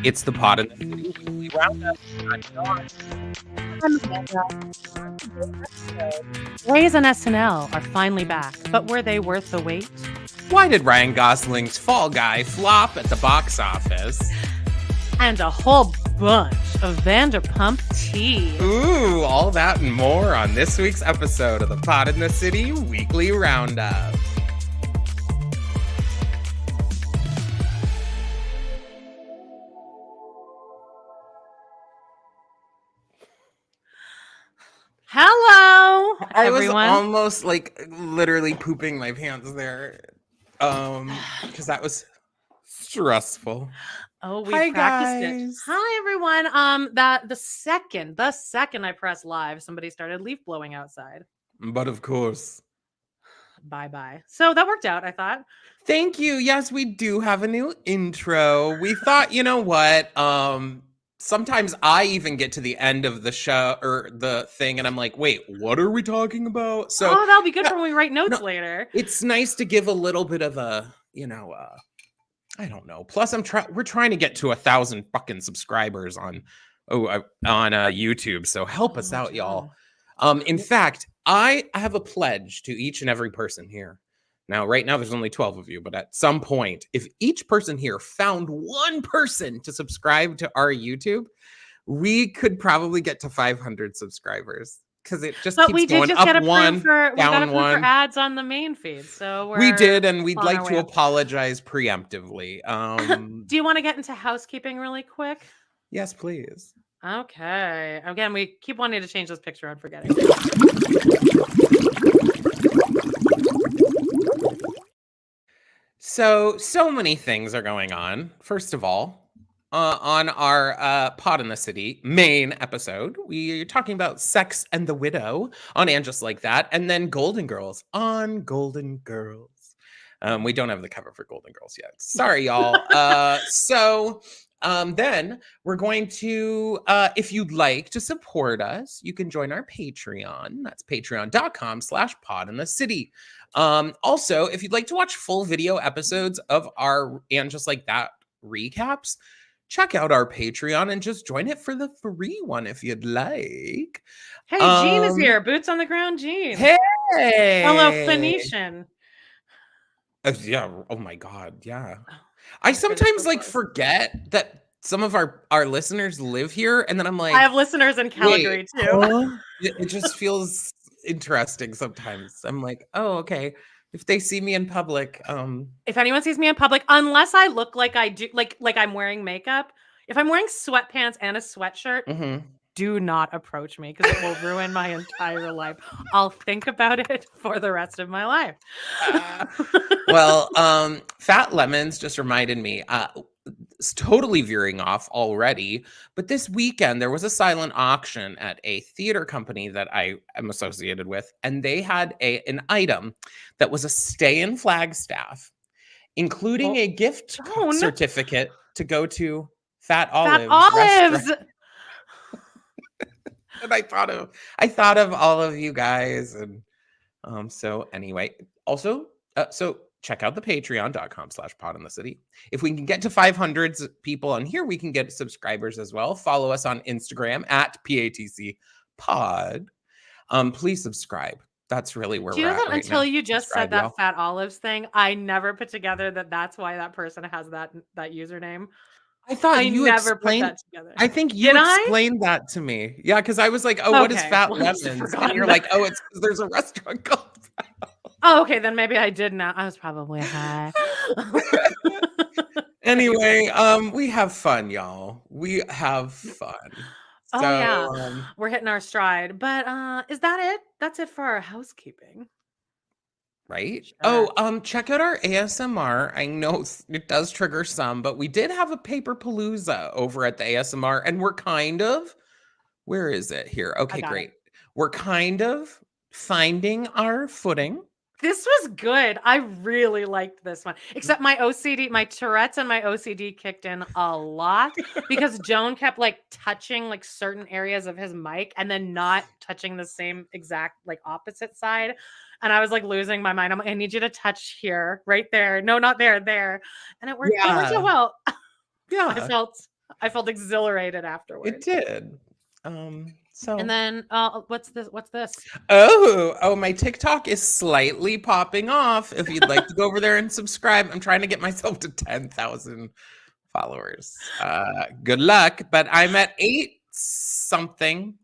It's the Pod in the City Weekly Roundup. I'm John. Rays and SNL are finally back, but were they worth the wait? Why did Ryan Gosling's Fall Guy flop at the box office? And a whole bunch of Vanderpump tea. Ooh, all that and more on this week's episode of the Pod in the City Weekly Roundup. Hello, I everyone. was almost literally pooping my pants there, because that was stressful. Oh, we Hi, practiced guys. it. Hi, everyone. That the second I pressed live, somebody started leaf blowing outside. But of course. Bye. So that worked out, I thought. Thank you. Yes, we do have a new intro. We thought, you know what? Sometimes I even get to the end of the show or the thing and I'm like, wait, what are we talking about? So that'll be good for when we write notes later. It's nice to give a little bit of a, I don't know. Plus we're trying to get to 1,000 fucking subscribers on YouTube. So help us out, y'all. In fact, I have a pledge to each and every person here. Now, right now, there's only 12 of you, but at some point, if each person here found one person to subscribe to our YouTube, we could probably get to 500 subscribers because it just keeps going up one, down one. For ads on the main feed, so we did, and we'd like to apologize preemptively. Do you want to get into housekeeping really quick? Yes, please. Okay. Again, we keep wanting to change this picture. I'm forgetting. So many things are going on. First of all, on our Pod in the City main episode, we're talking about Sex and the Widow on And Just Like That, and then Golden Girls on Golden Girls. We don't have the cover for Golden Girls yet. Sorry, y'all. Then we're going to, if you'd like to support us, you can join our Patreon. That's patreon.com/podinthecity. Also, if you'd like to watch full video episodes of our And Just Like That recaps, check out our Patreon and just join it for the free one if you'd like. Hey, Jean is here. Boots on the ground, Jean. Hey. Hello, Phoenician. Yeah. Oh my God. Yeah. I sometimes forget that some of our listeners live here, and then I'm like, I have listeners in Calgary too. It just feels interesting sometimes. I'm like, oh, okay. If they see me in public, if anyone sees me in public, unless I look like I do, like I'm wearing makeup, if I'm wearing sweatpants and a sweatshirt, do not approach me because it will ruin my entire life. I'll think about it for the rest of my life. Well, Fat Lemons just reminded me, it's totally veering off already, but this weekend there was a silent auction at a theater company that I am associated with, and they had an item that was a stay in Flagstaff, including a gift certificate to go to Fat Olives. And I thought of all of you guys, and so anyway, also so check out the patreon.com/podinthecity. If we can get to 500 people on here, we can get subscribers as well. Follow us on Instagram at PATCpod. Please subscribe. That's really where we're at right now. Until you just said that Fat Olives thing, I never put together that that's why that person has that username. I thought you never put that together. I think you explained that to me. Yeah, because I was like, oh, what is Fat Lemons? And you're like, oh, it's there's a restaurant called Fat. Oh, okay, then maybe I did not. I was probably high. Anyway, we have fun, y'all. We have fun. So, yeah, we're hitting our stride. But is that it? That's it for our housekeeping. Right? Sure. Oh, check out our ASMR. I know it does trigger some, but we did have a paper palooza over at the ASMR, and we're kind of, where is it here? Okay, great. We're kind of finding our footing. This was good. I really liked this one. Except my OCD, my Tourette's and my OCD kicked in a lot because Joan kept touching certain areas of his mic and then not touching the same exact opposite side. And I was losing my mind. I'm like, I need you to touch here, right there. No, not there, there. And it worked. Yeah. It worked so well. Yeah. I felt I felt exhilarated It afterwards. did. And So then, what's this? What's this? my TikTok is slightly popping off. If you'd like to go over there and subscribe, I'm trying to get myself to 10,000 followers. Good luck, but I'm at 800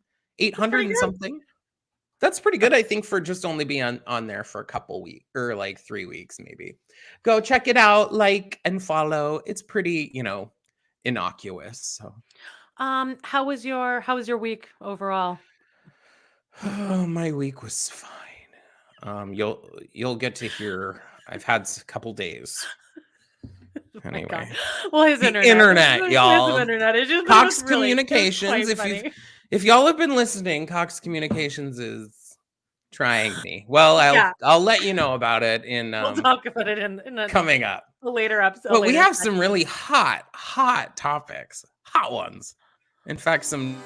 and good. something. That's pretty good, I think, for just only being on there for a couple weeks or like 3 weeks, maybe. Go check it out, like and follow. It's pretty, innocuous. So, How was your week overall? oh, my week was fine. You'll get to hear. I've had a couple days. Oh my God. Anyway, Well, his the internet, y'all. his internet. It just, but it was Cox really, it was Communications. quite funny. If y'all have been listening, Cox Communications is trying me. Well, Yeah, I'll let you know about it in we'll talk about it in coming up. a later episode. But we later have some session. really hot topics, hot ones. In fact, some.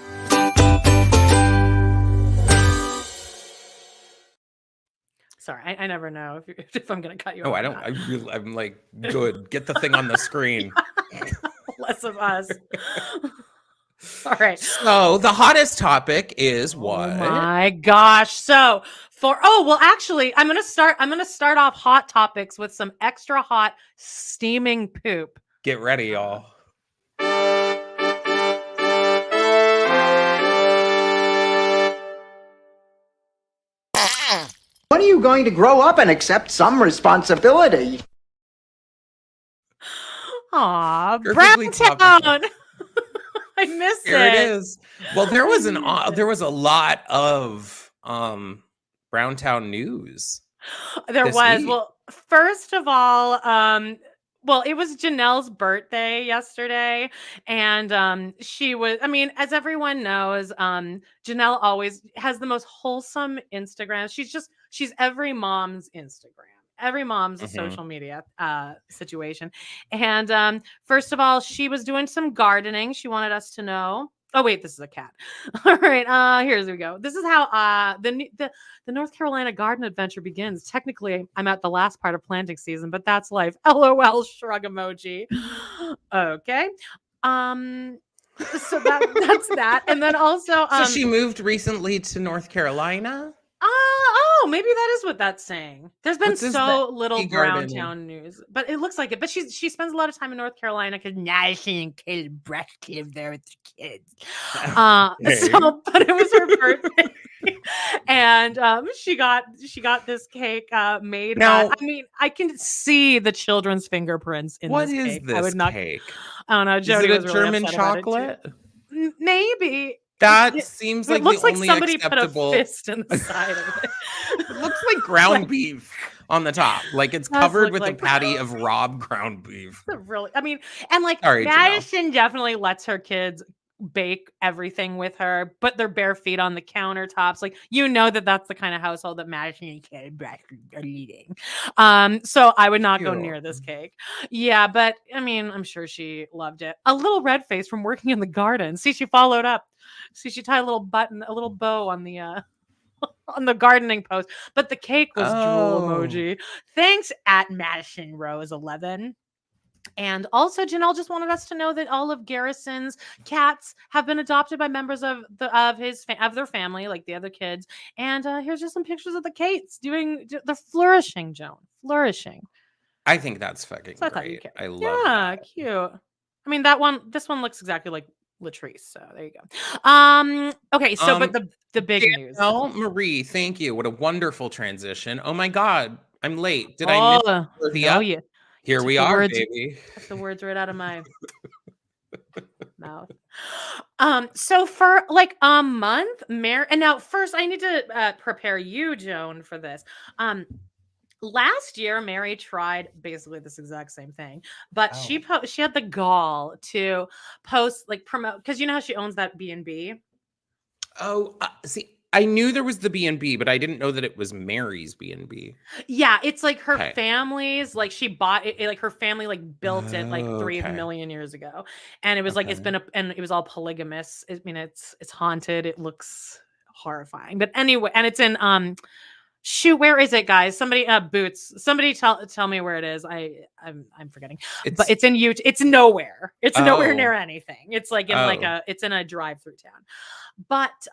Sorry, I never know if I'm going to cut you off. Oh, I or don't. not. I'm like, good. Get the thing on the screen. Less of us. All right. So the hottest topic is what? Oh my gosh. So actually, I'm gonna start off hot topics with some extra hot steaming poop. Get ready, y'all. When are you going to grow up and accept some responsibility? Aw, Perfectly Browntown. I miss Here it is. Well, there was there was a lot of Browntown news. There this was. week. Well, first of all, it was Janelle's birthday yesterday, and she was. I mean, as everyone knows, Janelle always has the most wholesome Instagram. She's every mom's Instagram. Every mom's Mhm. social media situation. And first of all, she was doing some gardening. She wanted us to know. Oh wait, this is a cat. All right, here we go. This is how the North Carolina garden adventure begins. Technically, I'm at the last part of planting season, but that's life. LOL shrug emoji. Okay. So that's that. And then also So she moved recently to North Carolina? Maybe that is what that's saying. There's been What does so that little tea garden- Browntown news, but it looks like it. But she spends a lot of time in North Carolina because now she and Caleb Brecht live there with the kids. Okay. But it was her birthday, and she got this cake made. Now- I mean, I can see the children's fingerprints in What this is cake. I this would not. cake? I don't know. Is Jody it a was really German upset about it, too. chocolate? Maybe. That It- seems It like looks the like only somebody acceptable. put a fist in the side of it. It looks like ground beef on the top. Like it's Does covered look with like- a patty of raw ground beef. Really, I mean, and like Sorry, Janelle. Madison definitely lets her kids bake everything with her, put their bare feet on the countertops. Like, that's the kind of household that Madison and Caleb are leading. So I would not go Ew. near this cake. Yeah, but I mean, I'm sure she loved it. A little red face from working in the garden. See, she followed up. See, she tied a little bow on the on the gardening post. But the cake was drool emoji. Thanks at Madison Rose 11. And also, Janelle just wanted us to know that all of Garrison's cats have been adopted by members of their family, like the other kids. And here's just some pictures of the Kates they're flourishing, Joan, flourishing. I think that's fucking So I thought you'd great. care. I love Yeah, that. cute. I mean, this one looks exactly like Latrice. So there you go. Okay, so but the big news. Danielle Marie, thank you. What a wonderful transition. Oh my God, I'm late. Did I miss the no, up? you Here took we the are, words- baby. took the words right out of my mouth. So for like a month, and now first I need to prepare you, Joan, for this. Last year, Mary tried basically this exact same thing, but she had the gall to post, like, promote, because you know how she owns that B&B. Oh, see, I knew there was the B&B, but I didn't know that it was Mary's B&B. Yeah, it's like her Okay. family's, like she bought it, like her family like built it like 3 Okay. million years ago, and it was like and it was all polygamous. I mean, it's haunted. It looks horrifying, but anyway, and it's in Shoot, where is it, guys? Somebody, Boots. Somebody tell me where it is. I'm forgetting. But it's in Utah. It's nowhere. It's nowhere near anything. It's like in it's in a drive-through town. But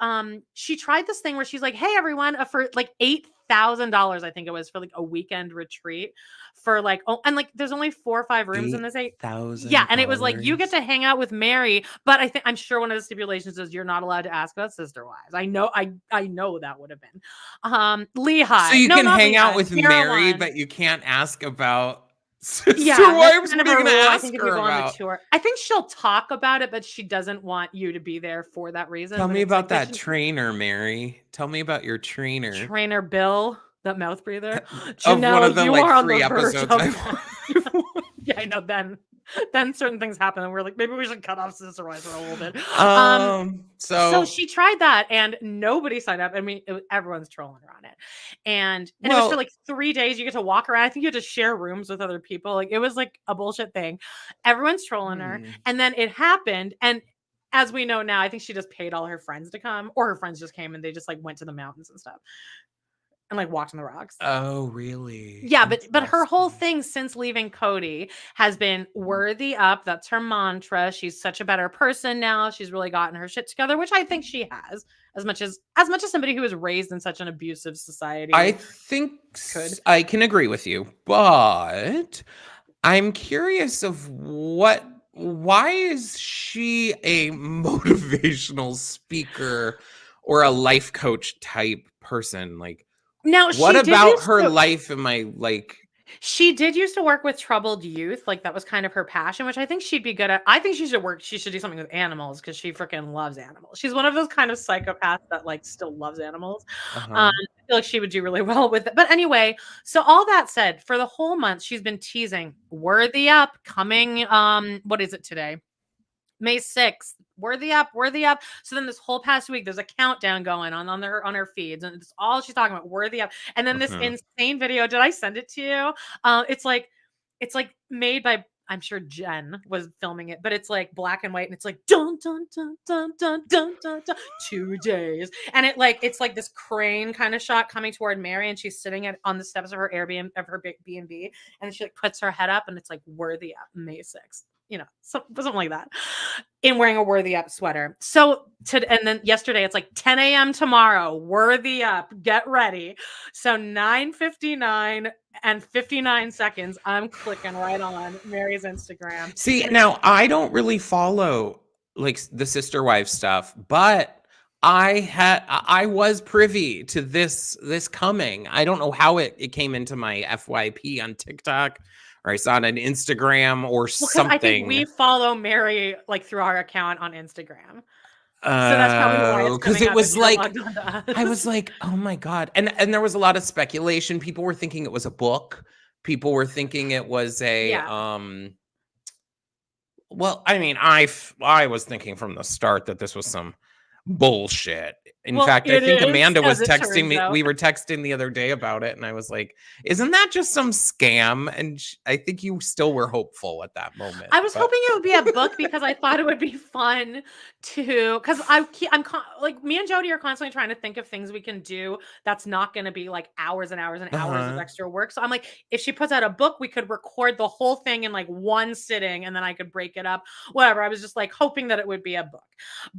she tried this thing where she's like, "Hey, everyone, for like $8,000, I think it was, for like a weekend retreat for like, and like there's only 4 or 5 rooms in this 8,000. Yeah, and it was like you get to hang out with Mary, but I'm sure one of the stipulations is you're not allowed to ask about sister wives. I know that would have been Lehigh. So you No, can not hang Lehigh, out with Mary, Caroline. but you can't ask about sister Yeah, wives. that's What are you kind of going to a rule, I ask think, if her you go on the about? tour. I think she'll talk about it, but she doesn't want you to be there for that reason. Tell But me it's about like, that trainer, Mary. Tell me about your trainer. Trainer Bill, that mouth breather. Of one of Janelle, the you like are on 3 the verge episodes of I Yeah, I know. Then certain things happen, and we're like, maybe we should cut off sister wives for a little bit. So she tried that, and nobody signed up. I mean, everyone's trolling her on it, and it was for like 3 days. You get to walk around. I think you had to share rooms with other people. Like, it was like a bullshit thing. Everyone's trolling her, and then it happened. And as we know now, I think she just paid all her friends to come, or her friends just came and they just like went to the mountains and stuff. And like walked on the rocks. Oh, really? Yeah, but her whole thing since leaving Cody has been worthy up. That's her mantra. She's such a better person now. She's really gotten her shit together, which I think she has. As much as somebody who was raised in such an abusive society. I think I can agree with you, but I'm curious of why is she a motivational speaker or a life coach type person? Like, now, what about her life am I like? She did used to work with troubled youth. Like, that was kind of her passion, which I think she'd be good at. I think she should do something with animals, because she freaking loves animals. She's one of those kind of psychopaths that like still loves animals. I feel like she would do really well with it. But anyway, so all that said, for the whole month, she's been teasing Worthy Up coming. What is it today? May 6th, worthy up. So then this whole past week, there's a countdown going on her feeds, and it's all she's talking about, worthy up. And then this insane video. Did I send it to you? It's like made by, I'm sure Jen was filming it, but it's like black and white, and it's like dun dun dun dun dun dun dun, dun 2 days, and it's like this crane kind of shot coming toward Mary, and she's sitting on the steps of her Airbnb, of her B&B, and she like puts her head up, and it's like worthy up May 6th. Something like that, in wearing a worthy up sweater. So and then yesterday it's like 10 a.m. tomorrow, worthy up, get ready. So 9:59 and 59 seconds, I'm clicking right on Mary's Instagram. See, now I don't really follow like the sister wife stuff, but I was privy to this coming. I don't know how it came into my FYP on TikTok, or I saw it on Instagram or something. I think we follow Mary like through our account on Instagram. So that's probably why it's because it was like, I was like, oh my God. And there was a lot of speculation. People were thinking it was a book. People were thinking it was a, well, I mean, I was thinking from the start that this was some bullshit. In fact, I think Amanda was texting me. We were texting the other day about it, and I was like, isn't that just some scam? And I think you still were hopeful at that moment. I was hoping it would be a book, because I thought it would be fun to, because I'm like, me and Jody are constantly trying to think of things we can do that's not going to be like hours and hours and hours of extra work. So I'm like, if she puts out a book, we could record the whole thing in like one sitting, and then I could break it up, whatever. I was just like hoping that it would be a book,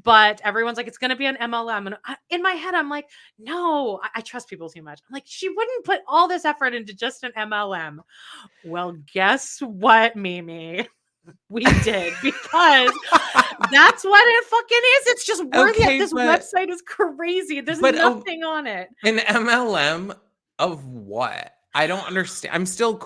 but everyone's like, it's going to be an MLM. And in my head, I'm like, no, I trust people too much. I'm like, she wouldn't put all this effort into just an MLM. Well, guess what, Mimi? We did, because that's what it fucking is. It's just worthy. Okay, this website is crazy. There's nothing on it. An MLM of what? I don't understand. I'm still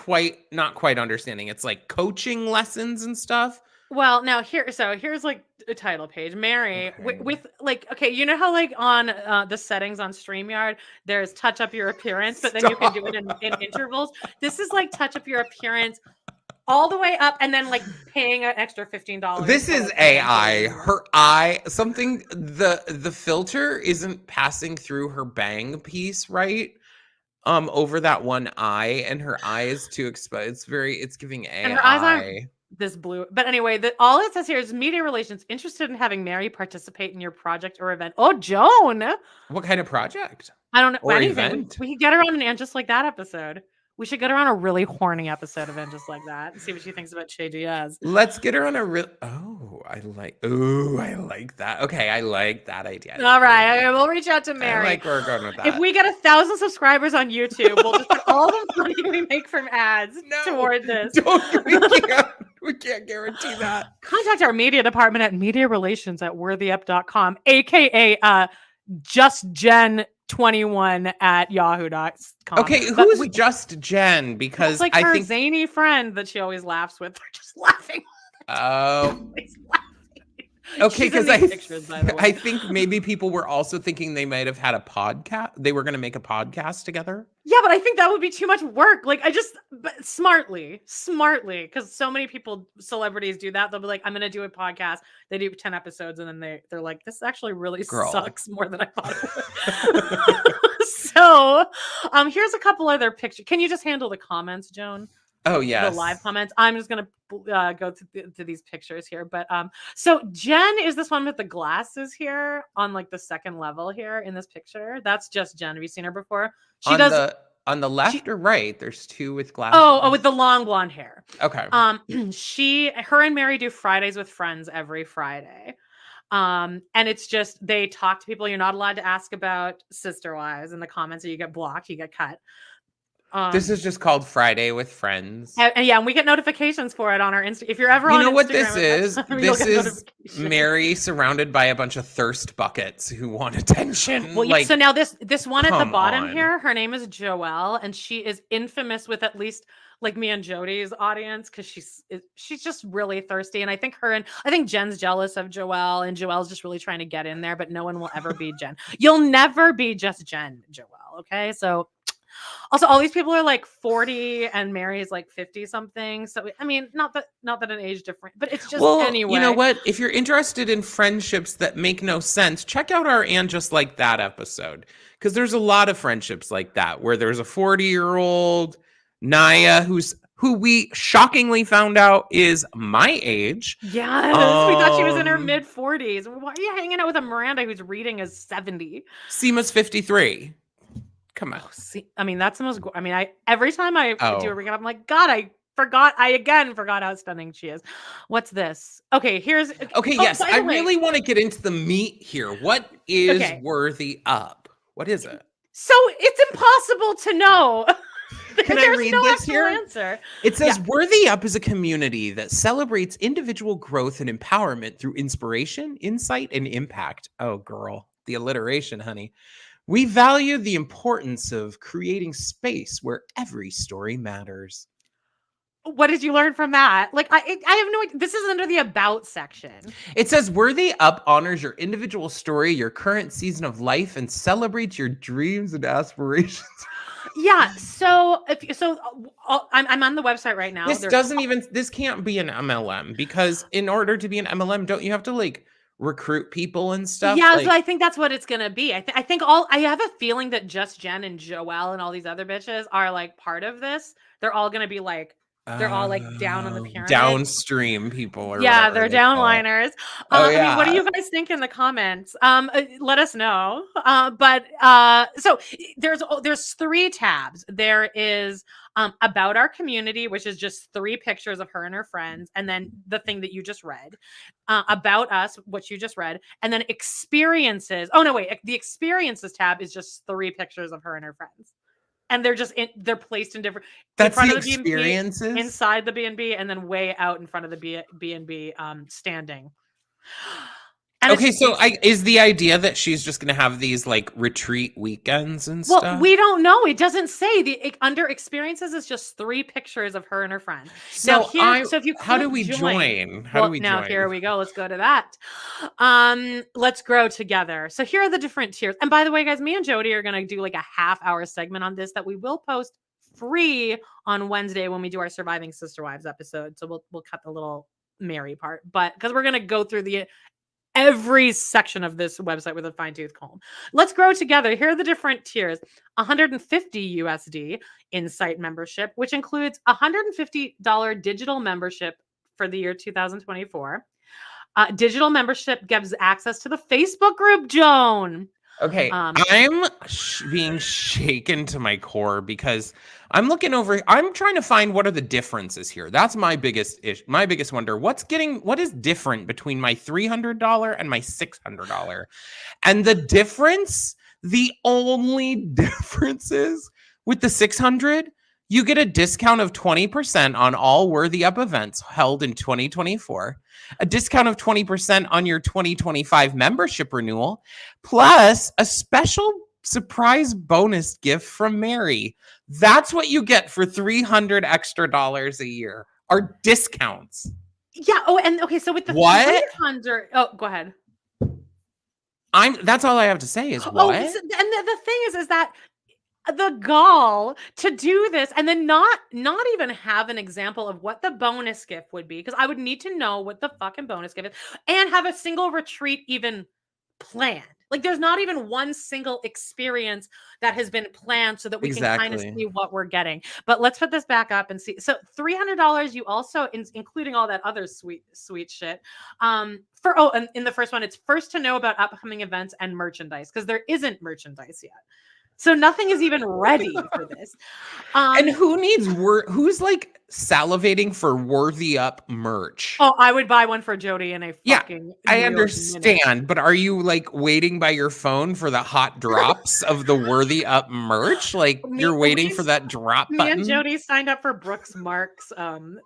not quite understanding. It's like coaching lessons and stuff. Well, now here's like a title page. Mary, with like, okay, you know how like on the settings on StreamYard, there's touch up your appearance, but then you can do it in intervals. This is like touch up your appearance all the way up, and then like paying an extra $15. This is AI. Her eye, something, the filter isn't passing through her bang piece, right? Over that one eye, and her eye is too exposed. It's giving AI. And her eyes aren't this blue. But anyway, all it says here is media relations interested in having Mary participate in your project or event. Oh, Joan. What kind of project? I don't know Or anything. event. We could get her on an And Just Like That episode. We should get her on a really horny episode of And Just Like That and see what she thinks about Che Diaz. Let's get her on a real. Oh, I like that. Okay, I like that idea. All right, we'll reach out to Mary. I like where we're going with that. If we get 1,000 subscribers on YouTube, we'll just put all the money we make from ads toward this. We can't guarantee that. Contact our media department at mediarelations@worthyup.com, aka justjen21@yahoo.com. Okay, who's Just Jen? Because it's like I her think zany friend that she always laughs with. They're just laughing. okay, She's in because these pictures, by the way. I think maybe people were also thinking they might have had a podcast. They were going to make a podcast together. Yeah, but I think that would be too much work. Like, but smartly, because so many celebrities do that. They'll be like, I'm going to do a podcast. They do 10 episodes, and then they're like, this actually really sucks more than I thought it would. So, here's a couple other pictures. Can you just handle the comments, Joan? Oh, yes. The live comments. I'm just going to go to these pictures here. But so Jen is this one with the glasses here on like the second level here in this picture. That's just Jen. Have you seen her before? She does on the left or right. There's two with glasses. Oh, with the long blonde hair. Okay. Her and Mary do Fridays with Friends every Friday. And it's just they talk to people. You're not allowed to ask about Sister Wives in the comments, or you get blocked, you get cut. This is just called Friday with Friends. And we get notifications for it on our Instagram. If you're ever on Instagram, what this is? This is notifications. Mary surrounded by a bunch of thirst buckets who want attention. Well, so now this one at the bottom on. here, her name is Joelle, and she is infamous with at least like me and Jody's audience because she's just really thirsty. And I think Jen's jealous of Joelle, and Joelle's just really trying to get in there, but no one will ever be Jen. You'll never be just Jen, Joelle. Okay, so. Also, all these people are like 40 and Mary is like 50 something. So, I mean, not that an age different, but it's just anyway. You know what? If you're interested in friendships that make no sense, check out our And Just Like That episode. Because there's a lot of friendships like that where there's a 40-year-old Naya who we shockingly found out is my age. Yes, we thought she was in her mid-40s. Why are you hanging out with a Miranda who's reading as 70? Seema's 53. Come on. I mean, that's the most. Every time I do a recap, I'm like, God, I again forgot how stunning she is. What's this? Okay, here's. Okay, yes, I really want to get into the meat here. What is Worthy Up? What is it? So it's impossible to know. Can I read this here? Answer. It says Worthy Up is a community that celebrates individual growth and empowerment through inspiration, insight, and impact. Oh, girl, the alliteration, honey. We value the importance of creating space where every story matters. What did you learn from that? Like, I have no idea. This is under the About section. It says Worthy Up honors your individual story, your current season of life, and celebrates your dreams and aspirations. Yeah. So I'm on the website right now. This can't be an MLM, because in order to be an MLM, don't you have to like recruit people and stuff? Yeah, so I think that's what it's gonna be. I have a feeling that Just Jen and Joelle and all these other bitches are like part of this. They're all gonna be like down on the pyramid. Downstream people. Or they're downliners. I mean, what do you guys think in the comments? Let us know. So there's 3 tabs. There is About Our Community, which is just 3 pictures of her and her friends, and then the thing that you just read. About Us, what you just read, and then Experiences. Oh no, wait. The Experiences tab is just 3 pictures of her and her friends. And they're just they're placed in different. That's in front the of the Experiences? B&B, inside the B&B, and then way out in front of the B&B, standing. And okay, so is the idea that she's just going to have these like retreat weekends and stuff? Well, we don't know. It doesn't say. Under Experiences is just 3 pictures of her and her friends. So if you how do we join? Now here we go. Let's go to that. Let's grow together. So here are the different tiers. And by the way, guys, me and Jody are going to do like a half-hour segment on this that we will post free on Wednesday when we do our Surviving Sister Wives episode. So we'll cut the little Mary part, but because we're going to go through every section of this website with a fine-tooth comb. Let's grow together. Here are the different tiers. $150 USD Insight membership, which includes $150 digital membership for the year 2024. Digital membership gives access to the Facebook group, Joan. Okay, Um, I'm being shaken to my core because I'm trying to find what are the differences here. That's my biggest my biggest wonder. What is different between my $300 and my $600? And the only difference is with the 600, you get a discount of 20% on all Worthy Up events held in 2024, a discount of 20% on your 2025 membership renewal, plus a special surprise bonus gift from Mary. That's what you get for $300 extra a year. Are discounts. yeah. Oh, and okay. So with the What? 300, oh, go ahead. That's all I have to say is Oh, what? and the thing is that the gall to do this and then not even have an example of what the bonus gift would be, because I would need to know what the fucking bonus gift is and have a single retreat even planned. Like there's not even one single experience that has been planned so that we can kind of Exactly. see what we're getting. But let's put this back up and see. So $300, you also including all that other sweet shit. And in the first one, it's first to know about upcoming events and merchandise, because there isn't merchandise yet. So nothing is even ready for this. And who's like salivating for Worthy Up merch? Oh, I would buy one for Jody in a fucking I New York understand, minute. but are you like waiting by your phone for the hot drops of the Worthy Up merch? Like you're waiting for that drop Me button? and Jody signed up for Brooks Marks thing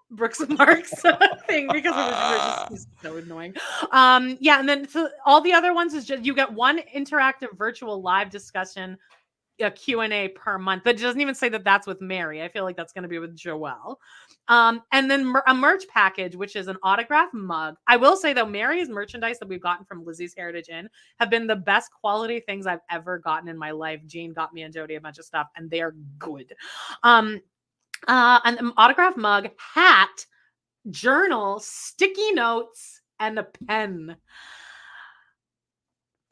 because it was just so annoying. Yeah, and then so all the other ones is just you get one interactive virtual live discussion, a Q&A per month, but it doesn't even say that that's with Mary. I feel like that's going to be with Joelle. And then a merch package, which is an autograph mug. I will say though, Mary's merchandise that we've gotten from Lizzie's Heritage Inn have been the best quality things I've ever gotten in my life. Jean got me and Jody a bunch of stuff and they are good. And an autograph mug, hat, journal, sticky notes, and a pen.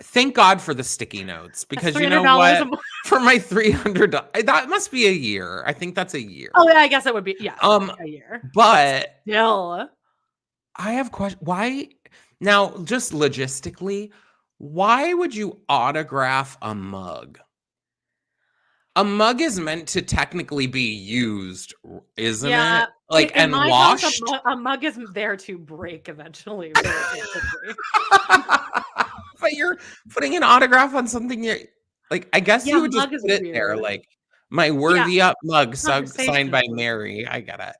Thank God for the sticky notes, because you know $300 what? For my $300, that must be a year. I think that's a year. Oh, yeah, I guess it would be. Yeah, a year. But Still, I have questions. Why now? Just logistically, why would you autograph a mug? A mug is meant to technically be used, isn't yeah. it? Like, In and my washed. house, a mug is there to break eventually. Very quickly. But you're putting an autograph on something you're like, I guess Yeah, you would just mug is put it there, weird. like my Yeah, Worthy Up mug signed conversation by piece. Mary. I get it.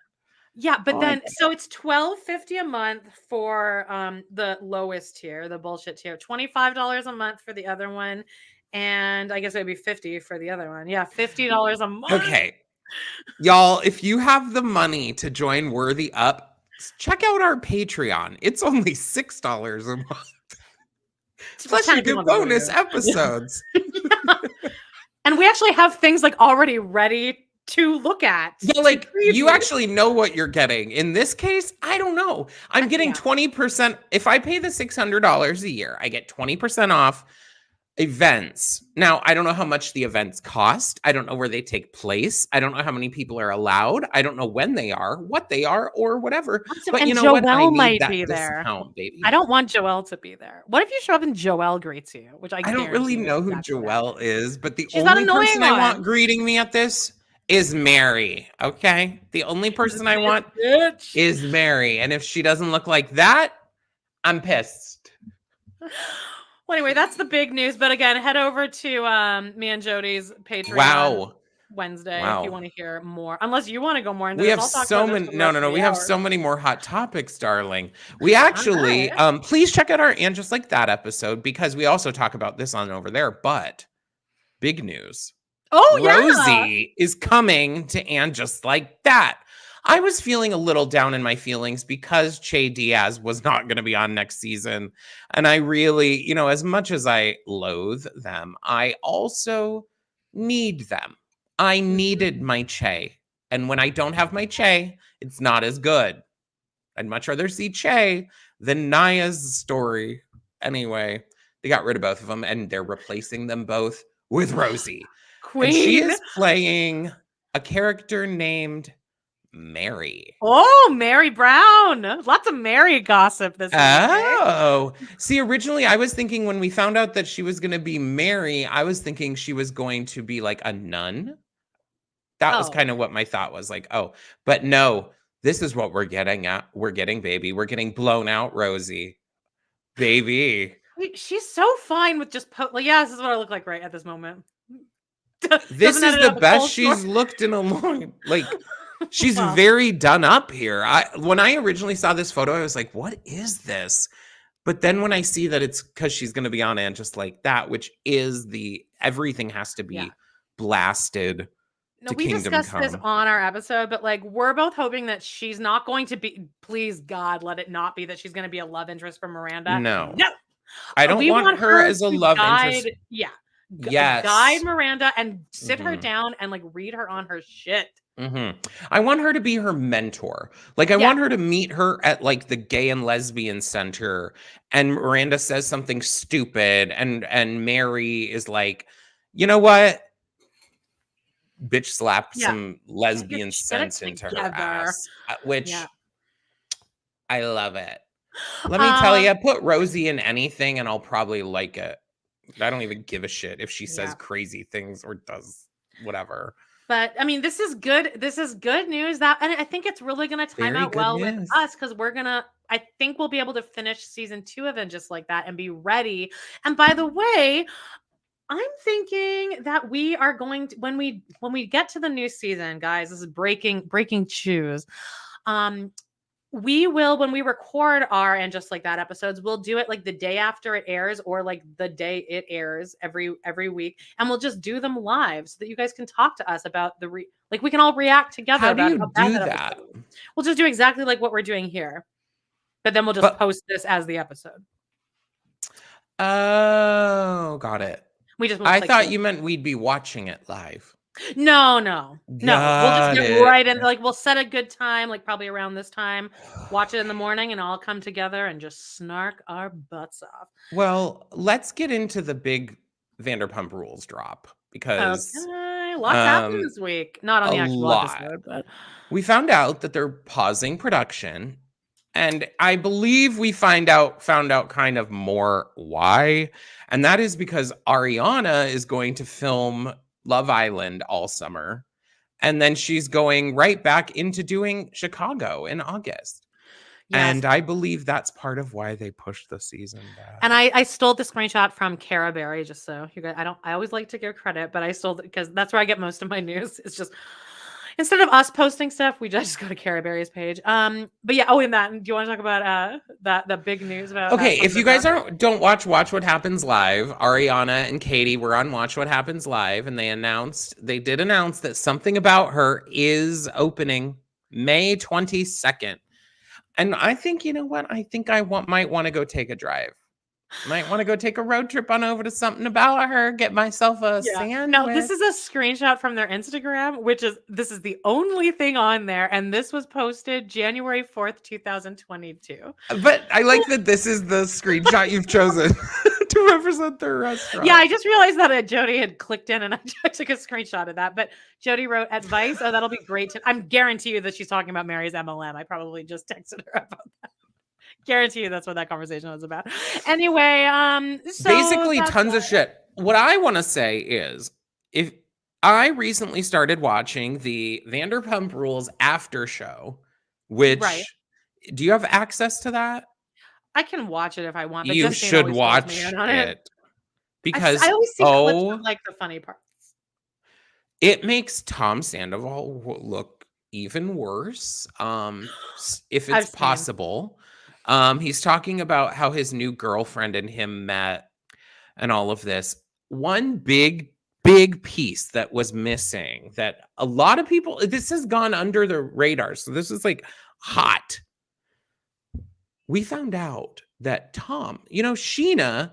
Yeah, but Oh, I then get so it's $12.50 a month for the lowest tier, the bullshit tier. $25 a month for the other one, and I guess it would be 50 for the other one. Yeah, $50 a month. Okay. Y'all, if you have the money to join Worthy Up, check out our Patreon. It's only $6 a month. Plus you get bonus episodes. Yeah. And we actually have things like already ready to look at. Yeah, like you actually know what you're getting. In this case, I don't know. I'm getting 20%. If I pay the $600 a year, I get 20% off events. Now, I don't know how much the events cost. I don't know where they take place. I don't know how many people are allowed. I don't know when they are, what they are, or whatever. But you know what? I Joelle need might that be there. discount, baby. I don't want Joelle to be there. What if you show up and Joelle greets you? Which I don't really guarantee know who exactly Joelle is, but the She's that only annoying person I want one. greeting me at this is Mary. Okay? The only person I want is Mary. And if she doesn't look like that, I'm pissed. Well, anyway, that's the big news. But again, head over to me and Jody's Patreon Wednesday if you want to hear more. Unless you want to go more into we this. have so many. No. We have so many more hot topics, darling. We actually, please check out our And Just Like That episode, because we also talk about this on over there. But big news. Oh, Rosie is coming to And Just Like That. I was feeling a little down in my feelings because Che Diaz was not going to be on next season. And I really, as much as I loathe them, I also need them. I needed my Che. And when I don't have my Che, it's not as good. I'd much rather see Che than Naya's story. Anyway, they got rid of both of them and they're replacing them both with Rosie. Queen. And she is playing a character named Mary. Oh, Mary Brown. Lots of Mary gossip this week. Oh, see, originally I was thinking when we found out that she was going to be Mary, I was thinking she was going to be like a nun. That was kind of what my thought was like, oh, but no, this is what we're getting at. We're getting baby. We're getting blown out Rosie. Baby. She's so fine with just yeah, this is what I look like right at this moment. This is the best she's looked in a long, like, she's very done up here. When I originally saw this photo, I was like, what is this? But then when I see that it's because she's going to be on And Just Like That, which is everything has to be blasted. No, we discussed this on our episode, but like we're both hoping that she's not going to be, please God, let it not be that she's going to be a love interest for Miranda. No. I don't want her as a love interest. Yeah. Yes. Guide Miranda and sit her down and like read her on her shit. I want her to be her mentor. Like I want her to meet her at like the gay and lesbian center and Miranda says something stupid and Mary is like, you know what? Bitch slapped some lesbian sense into her ass, which I love it. Let me tell you, put Rosie in anything and I'll probably like it. I don't even give a shit if she says crazy things or does whatever. But I mean, this is good. This is good news and I think it's really going to time out well with us because I think we'll be able to finish season 2 of And Just Like That and be ready. And by the way, I'm thinking that we are going to, when we get to the new season, guys, this is breaking choose. We will, when we record our And Just Like That episodes, we'll do it like the day after it airs or like the day it airs every week. And we'll just do them live so that you guys can talk to us about like we can all react together. How do you do that? We'll just do exactly like what we're doing here. But then we'll just post this as the episode. Oh, got it. I thought you meant we'd be watching it live. No. We'll just get right in. Like we'll set a good time, like probably around this time. Watch it in the morning, and all come together and just snark our butts off. Well, let's get into the big Vanderpump Rules drop because lots happened this week. Not on the actual episode, but we found out that they're pausing production. And I believe we found out kind of more why. And that is because Ariana is going to film Love Island all summer. And then she's going right back into doing Chicago in August. Yes. And I believe that's part of why they pushed the season back. And I stole the screenshot from Cara Berry, just so you guys, I always like to give credit, but I stole it because that's where I get most of my news. It's just instead of us posting stuff, we just go to Cara Berry's page. But yeah, and that. Do you want to talk about the big news about? Okay, if you guys don't watch What Happens Live, Ariana and Katie were on Watch What Happens Live, and they did announce that Something About Her is opening May 22nd. And I think, you know what? I think I might want to go take a drive. Might want to go take a road trip on over to Something About Her, get myself a sandwich. No, this is a screenshot from their Instagram, this is the only thing on there. And this was posted January 4th, 2022. But I like that this is the screenshot you've chosen to represent their restaurant. Yeah, I just realized that Jody had clicked in and I took a screenshot of that. But Jody wrote advice. Oh, that'll be great. I'm guarantee you that she's talking about Mary's MLM. I probably just texted her about that. Guarantee you that's what that conversation was about. Anyway, so basically tons of shit. What I want to say is if I recently started watching the Vanderpump Rules after show, which do you have access to that? I can watch it if I want, but you should watch it because I always see clips of like the funny parts. It makes Tom Sandoval look even worse. If it's possible. He's talking about how his new girlfriend and him met and all of this. One big piece that was missing that a lot of people, this has gone under the radar. So this is like hot. We found out that Tom, Sheena,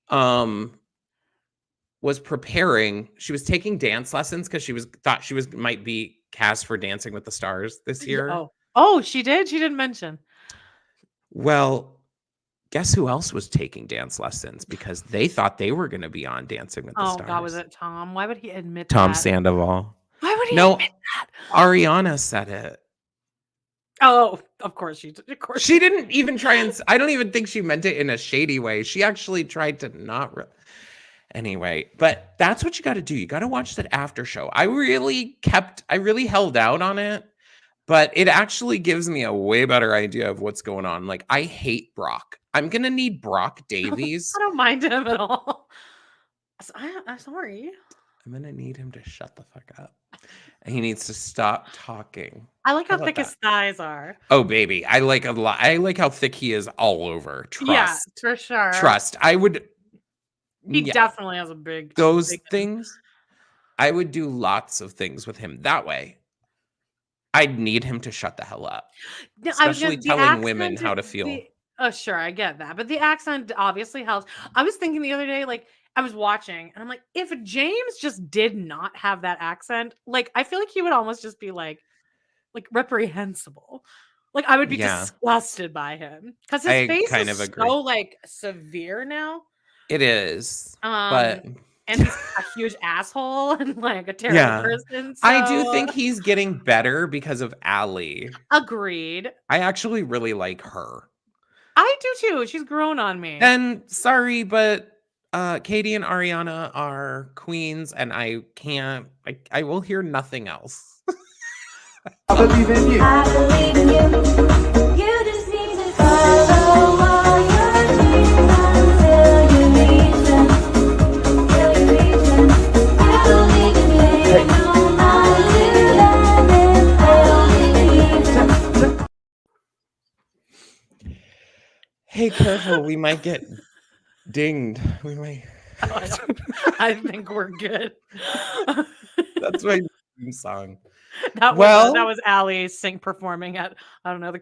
was preparing. She was taking dance lessons because thought she might be cast for Dancing with the Stars this year. Oh, she did? She didn't mention. Well, guess who else was taking dance lessons because they thought they were going to be on Dancing with the Stars? Oh, God, was it Tom? Why would he admit Tom that? Sandoval. Why would he admit that? Ariana said it. Oh, of course she She didn't even try and I don't even think she meant it in a shady way. She actually tried to not anyway, but that's what you got to do. You got to watch that after show. I really held out on it, but it actually gives me a way better idea of what's going on. Like, I hate Brock. I'm going to need Brock Davies. I don't mind him at all. I'm sorry. I'm going to need him to shut the fuck up. And he needs to stop talking. I like how thick his thighs are. Oh, baby. I like a lot. I like how thick he is all over. Trust. Yeah, for sure. Trust. I would. He definitely has a big. Those things. I would do lots of things with him that way. I'd need him to shut the hell up. Especially telling women how to feel. Oh, sure. I get that. But the accent obviously helps. I was thinking the other day, like, I was watching and I'm like, if James just did not have that accent, like, I feel like he would almost just be like reprehensible. Like, I would be disgusted by him because his face is so like severe now. It is, but and he's a huge asshole and like a terrible person. So... I do think he's getting better because of Allie. Agreed. I actually really like her. I do too. She's grown on me. And sorry, but Katie and Ariana are queens, and I can't. I will hear nothing else. I believe in you. I believe in you. You just need to follow all your dreams until you reach them. Till you reach them. I believe in you. No matter them if they don't believe them. Hey, careful. We might get dinged. We might. I think we're good. That's my song. That was Allie performing at, I don't know,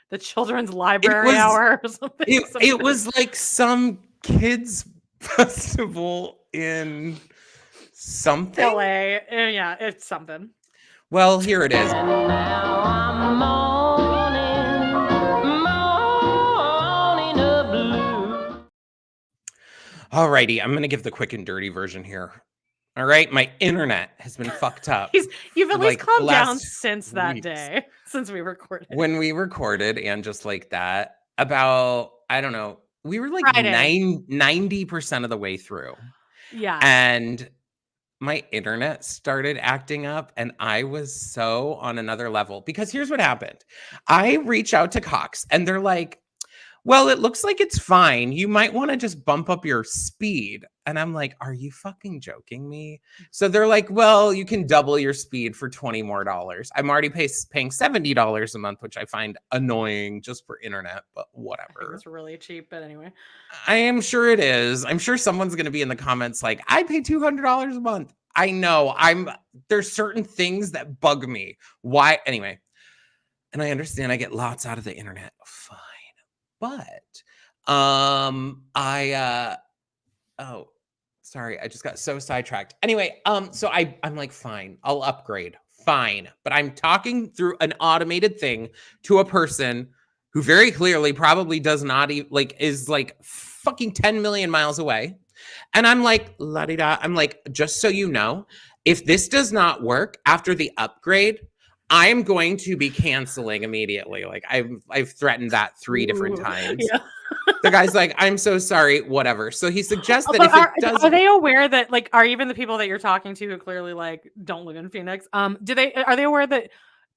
the children's library hour or something. It was like some kids festival in something. LA. Yeah, it's something. Well, here it is. And now I'm mourning a blue. Alrighty, I'm gonna give the quick and dirty version here. All right, my internet has been fucked up. You've at least calmed down since that day, since we recorded. When we recorded, and just like that, about, I don't know, we were like 90% of the way through. Yeah. And my internet started acting up, and I was so on another level. Because here's what happened. I reach out to Cox, and they're like, well, it looks like it's fine. You might want to just bump up your speed. And I'm like, are you fucking joking me? So they're like, well, you can double your speed for $20 more. I'm already paying $70 a month, which I find annoying just for internet, but whatever. It's really cheap, but anyway. I am sure it is. I'm sure someone's going to be in the comments like, I pay $200 a month. I know. There's certain things that bug me. Why? Anyway. And I understand I get lots out of the internet. Fine. But oh, sorry, I just got so sidetracked. Anyway, so I'm like, fine, I'll upgrade. Fine. But I'm talking through an automated thing to a person who very clearly probably does not is like fucking 10 million miles away. And I'm like, la-di-da. I'm like, just so you know, if this does not work after the upgrade, I am going to be canceling immediately. Like, I've threatened that 3 different times. Yeah. The guy's like, I'm so sorry, whatever. So he suggests that are they aware that, like, are even the people that you're talking to who clearly like don't live in Phoenix? Are they aware that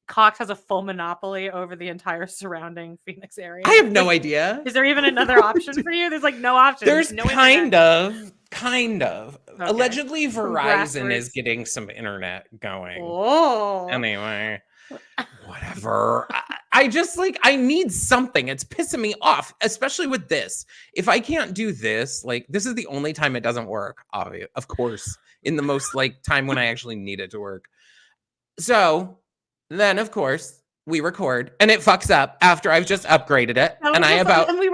Cox has a full monopoly over the entire surrounding Phoenix area? I have no idea. Is there even another option for you? There's like no option. There's no kind of. Okay. Allegedly, Verizon is getting some internet going. Oh. Anyway, whatever. I just I need something. It's pissing me off, especially with this. If I can't do this, this is the only time it doesn't work. Of course, in the most time when I actually need it to work. So then, of course, we record and it fucks up after I've just upgraded it. And we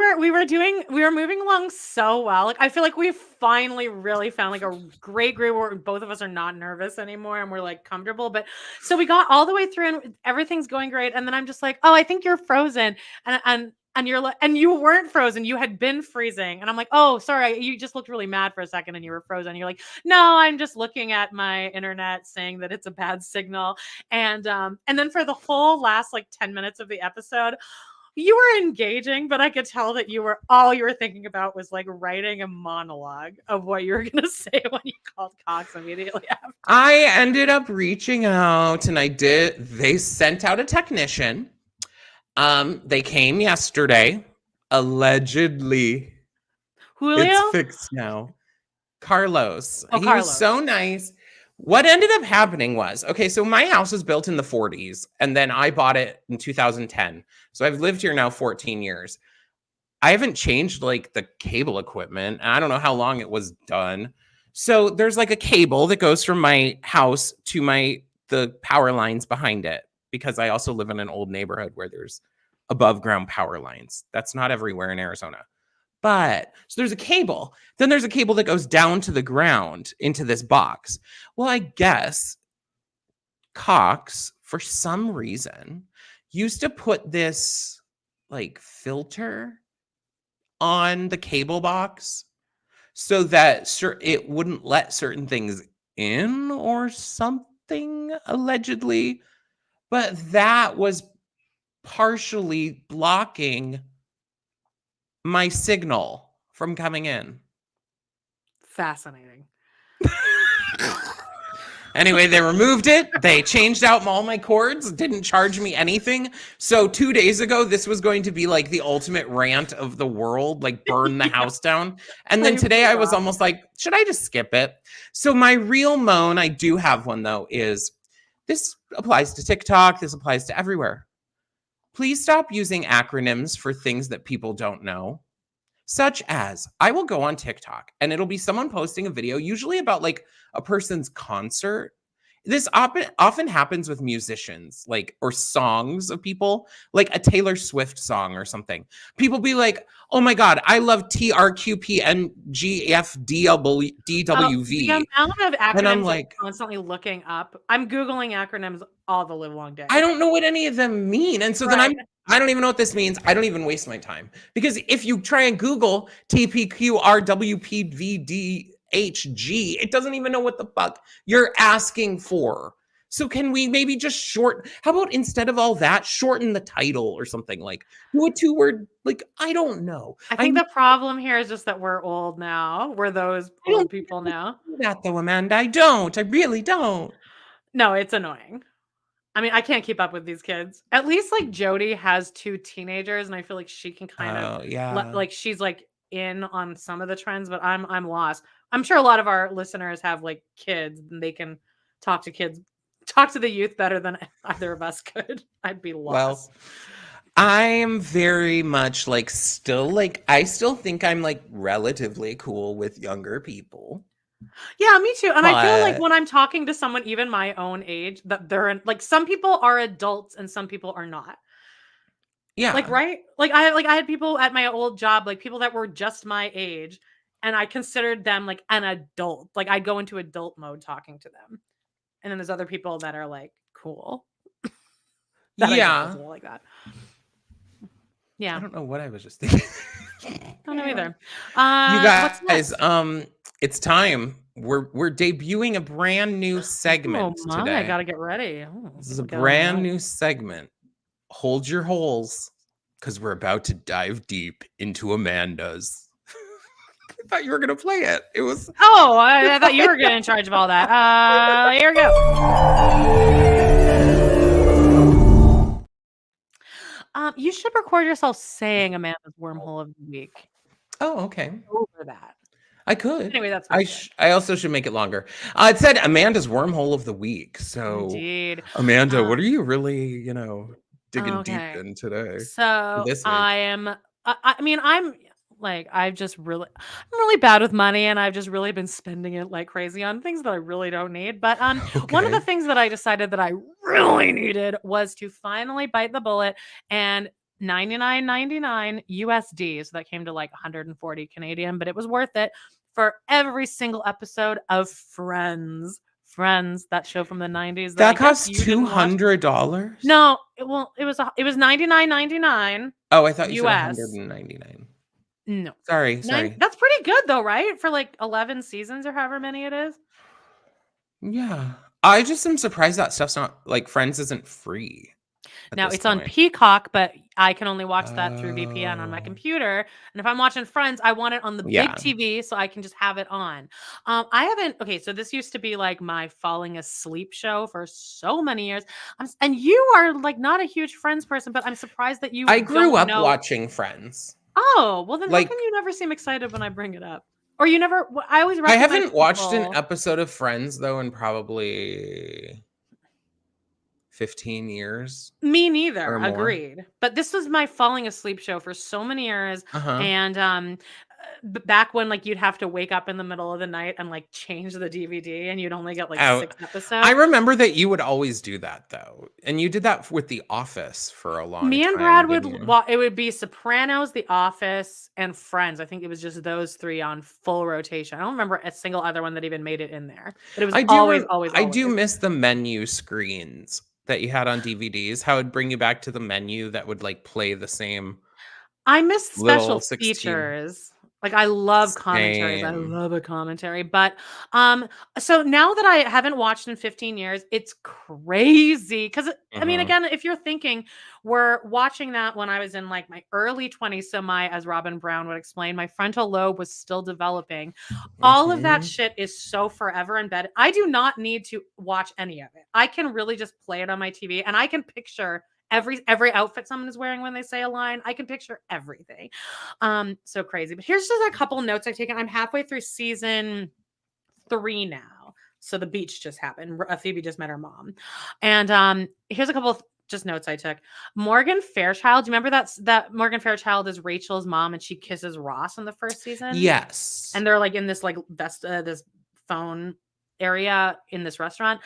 were moving along so well. Like, I feel like we finally really found like a great group where both of us are not nervous anymore and we're like comfortable. But so we got all the way through and everything's going great. And then I'm just like, oh, I think you're frozen. And And you're like, and you weren't frozen. You had been freezing. And I'm like, oh, sorry. You just looked really mad for a second and you were frozen. You're like, no, I'm just looking at my internet saying that it's a bad signal. And then for the whole last like 10 minutes of the episode, you were engaging, but I could tell that all you were thinking about was like writing a monologue of what you were gonna say when you called Cox immediately after. I ended up reaching out and they sent out a technician. They came yesterday. Allegedly. Julio? It's fixed now. Carlos. Oh, He Carlos. was so nice. What ended up happening was, okay, so my house was built in the 40s and then I bought it in 2010. So I've lived here now 14 years. I haven't changed like the cable equipment. And I don't know how long it was done. So there's like a cable that goes from my house to the power lines behind it, because I also live in an old neighborhood where there's above ground power lines. That's not everywhere in Arizona. But so there's a cable. Then there's a cable that goes down to the ground into this box. Well, I guess Cox, for some reason, used to put this like filter on the cable box so that it wouldn't let certain things in or something, allegedly. But that was partially blocking my signal from coming in. Fascinating. Anyway, they removed it. They changed out all my cords, didn't charge me anything. So 2 days ago, this was going to be like the ultimate rant of the world, like burn the house down. And then today I was almost like, should I just skip it? So my real moan, I do have one though, is this applies to TikTok. This applies to everywhere. Please stop using acronyms for things that people don't know. Such as, I will go on TikTok and it'll be someone posting a video, usually about like a person's concert. This often happens with musicians, like, or songs of people, like a Taylor Swift song or something. People be like, oh my God, I love TRQPNGFDWV. The amount of acronyms And I'm I'm like, constantly looking up. I'm Googling acronyms all the live long day. I don't know what any of them mean. And so then Right. I don't even know what this means. I don't even waste my time. Because if you try and Google TPQRWPVDHG, it doesn't even know what the fuck you're asking for. So can we maybe just how about instead of all that, shorten the title or something, like do a 2-word, like, I don't know. I think the problem here is just that we're old now. We're those old people now. do that though, Amanda. I don't. I really don't. No, it's annoying. I mean, I can't keep up with these kids. At least like Jody has 2 teenagers, and I feel like she can kind of like she's like in on some of the trends, but I'm lost. I'm sure a lot of our listeners have like kids, and they can talk to the youth better than either of us could. I'd be lost. Well, I am very much like I still think I'm like relatively cool with younger people. Yeah, me too. And I feel like when I'm talking to someone even my own age, that they're like, some people are adults and some people are not. Yeah. Like, right? Like I had people at my old job, like people that were just my age, and I considered them like an adult. Like I'd go into adult mode talking to them. And then there's other people that are like cool. Yeah. Like that. Yeah. I don't know what I was just thinking. I don't know either. You what's guys, next? it's time. We're debuting a brand new segment today. I gotta get ready. This is a brand new segment. Hold your holes, because we're about to dive deep into Amanda's. I thought you were gonna play it. It was. Oh, I thought you were in charge of all that. Here we go. You should record yourself saying Amanda's wormhole of the week. Oh, okay. Over that. I could. Anyway, that's I also should make it longer. It said Amanda's wormhole of the week. So, indeed. Amanda, what are you really, digging deep in today? So I'm really bad with money, and I've just really been spending it like crazy on things that I really don't need. But one of the things that I decided that I really needed was to finally bite the bullet and $99.99 USD. So that came to like 140 Canadian, but it was worth it for every single episode of Friends. Friends, that show from the 90s That I guess costs you didn't watch. $200? No, it was $99.99 Oh, I thought you said US. 199. No. Sorry. That's pretty good though, right? For like 11 seasons or however many it is. Yeah. I just am surprised that stuff's not like Friends isn't free at Now this it's on point. Peacock, but I can only watch that through VPN on my Oh. computer. And if I'm watching Friends, I want it on the Yeah. big TV so I can just have it on. I haven't. Okay, so this used to be like my falling asleep show for so many years. And you are like not a huge Friends person, but I'm surprised that you I grew don't up know. watching Friends. Oh, well then how Like- come you never seem excited when I bring it up? Or you never? I always I recognize haven't watched an people- episode of Friends though in probably 15 years. Me neither. or more. Agreed. But this was my falling asleep show for so many years. Uh-huh. And back when like you'd have to wake up in the middle of the night and like change the DVD and you'd only get like Oh, 6 episodes. I remember that you would always do that though. And you did that with The Office for a long time. Me and Brad would didn't you? it would be Sopranos, The Office, and Friends. I think it was just those 3 on full rotation. I don't remember a single other one that even made it in there. But it was I do always. I do miss the menu screens that you had on DVDs. How it'd bring you back to the menu that would like play the same. I miss Little special 16. features. Like I love commentaries. I Same. love a commentary. But so now that I haven't watched in 15 years, it's crazy. Because I mean, Mhm. again, if you're thinking we're watching that when I was in like my early 20s, so as Robin Brown would explain, my frontal lobe was still developing. All of that Mhm. shit is so forever embedded. I do not need to watch any of it. I can really just play it on my TV and I can picture every outfit someone is wearing when they say a line. I can picture everything. So crazy. But here's just a couple notes I've taken. I'm halfway through season 3 now. So the beach just happened. Phoebe just met her mom. And here's a couple of just notes I took. Morgan Fairchild. Do you remember that Morgan Fairchild is Rachel's mom and she kisses Ross in the first season? Yes. And they're like in this like this phone area in this restaurant.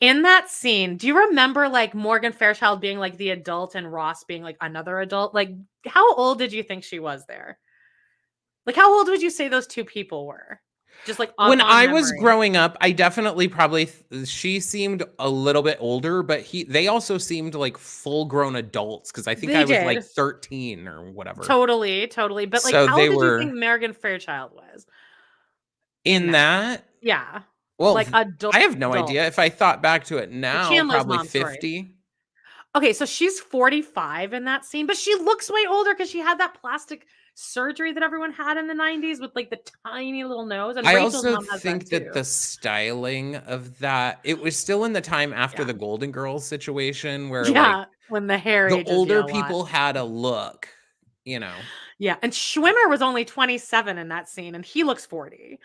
In that scene, do you remember like Morgan Fairchild being like the adult and Ross being like another adult? Like, how old did you think she was there? Like, how old would you say those two people were? Just like when on I was memory. growing up, I definitely probably she seemed a little bit older, but they also seemed like full grown adults because I think They I was like did. 13 or whatever. Totally. But like, So how they old did were- you think Morgan Fairchild was? In that, Yeah. well, Like adult. I have no idea. If I thought back to it now, Chandler's probably mom, sorry. 50. Okay, so she's 45 in that scene, but she looks way older because she had that plastic surgery that everyone had in the 90s with like the tiny little nose. And I Rachel's also mom has think that too. the styling of that, it was still in the time after Yeah. the Golden Girls situation where Yeah, when the hair like the ages older you a lot. people had a look, Yeah, and Schwimmer was only 27 in that scene, and he looks 40.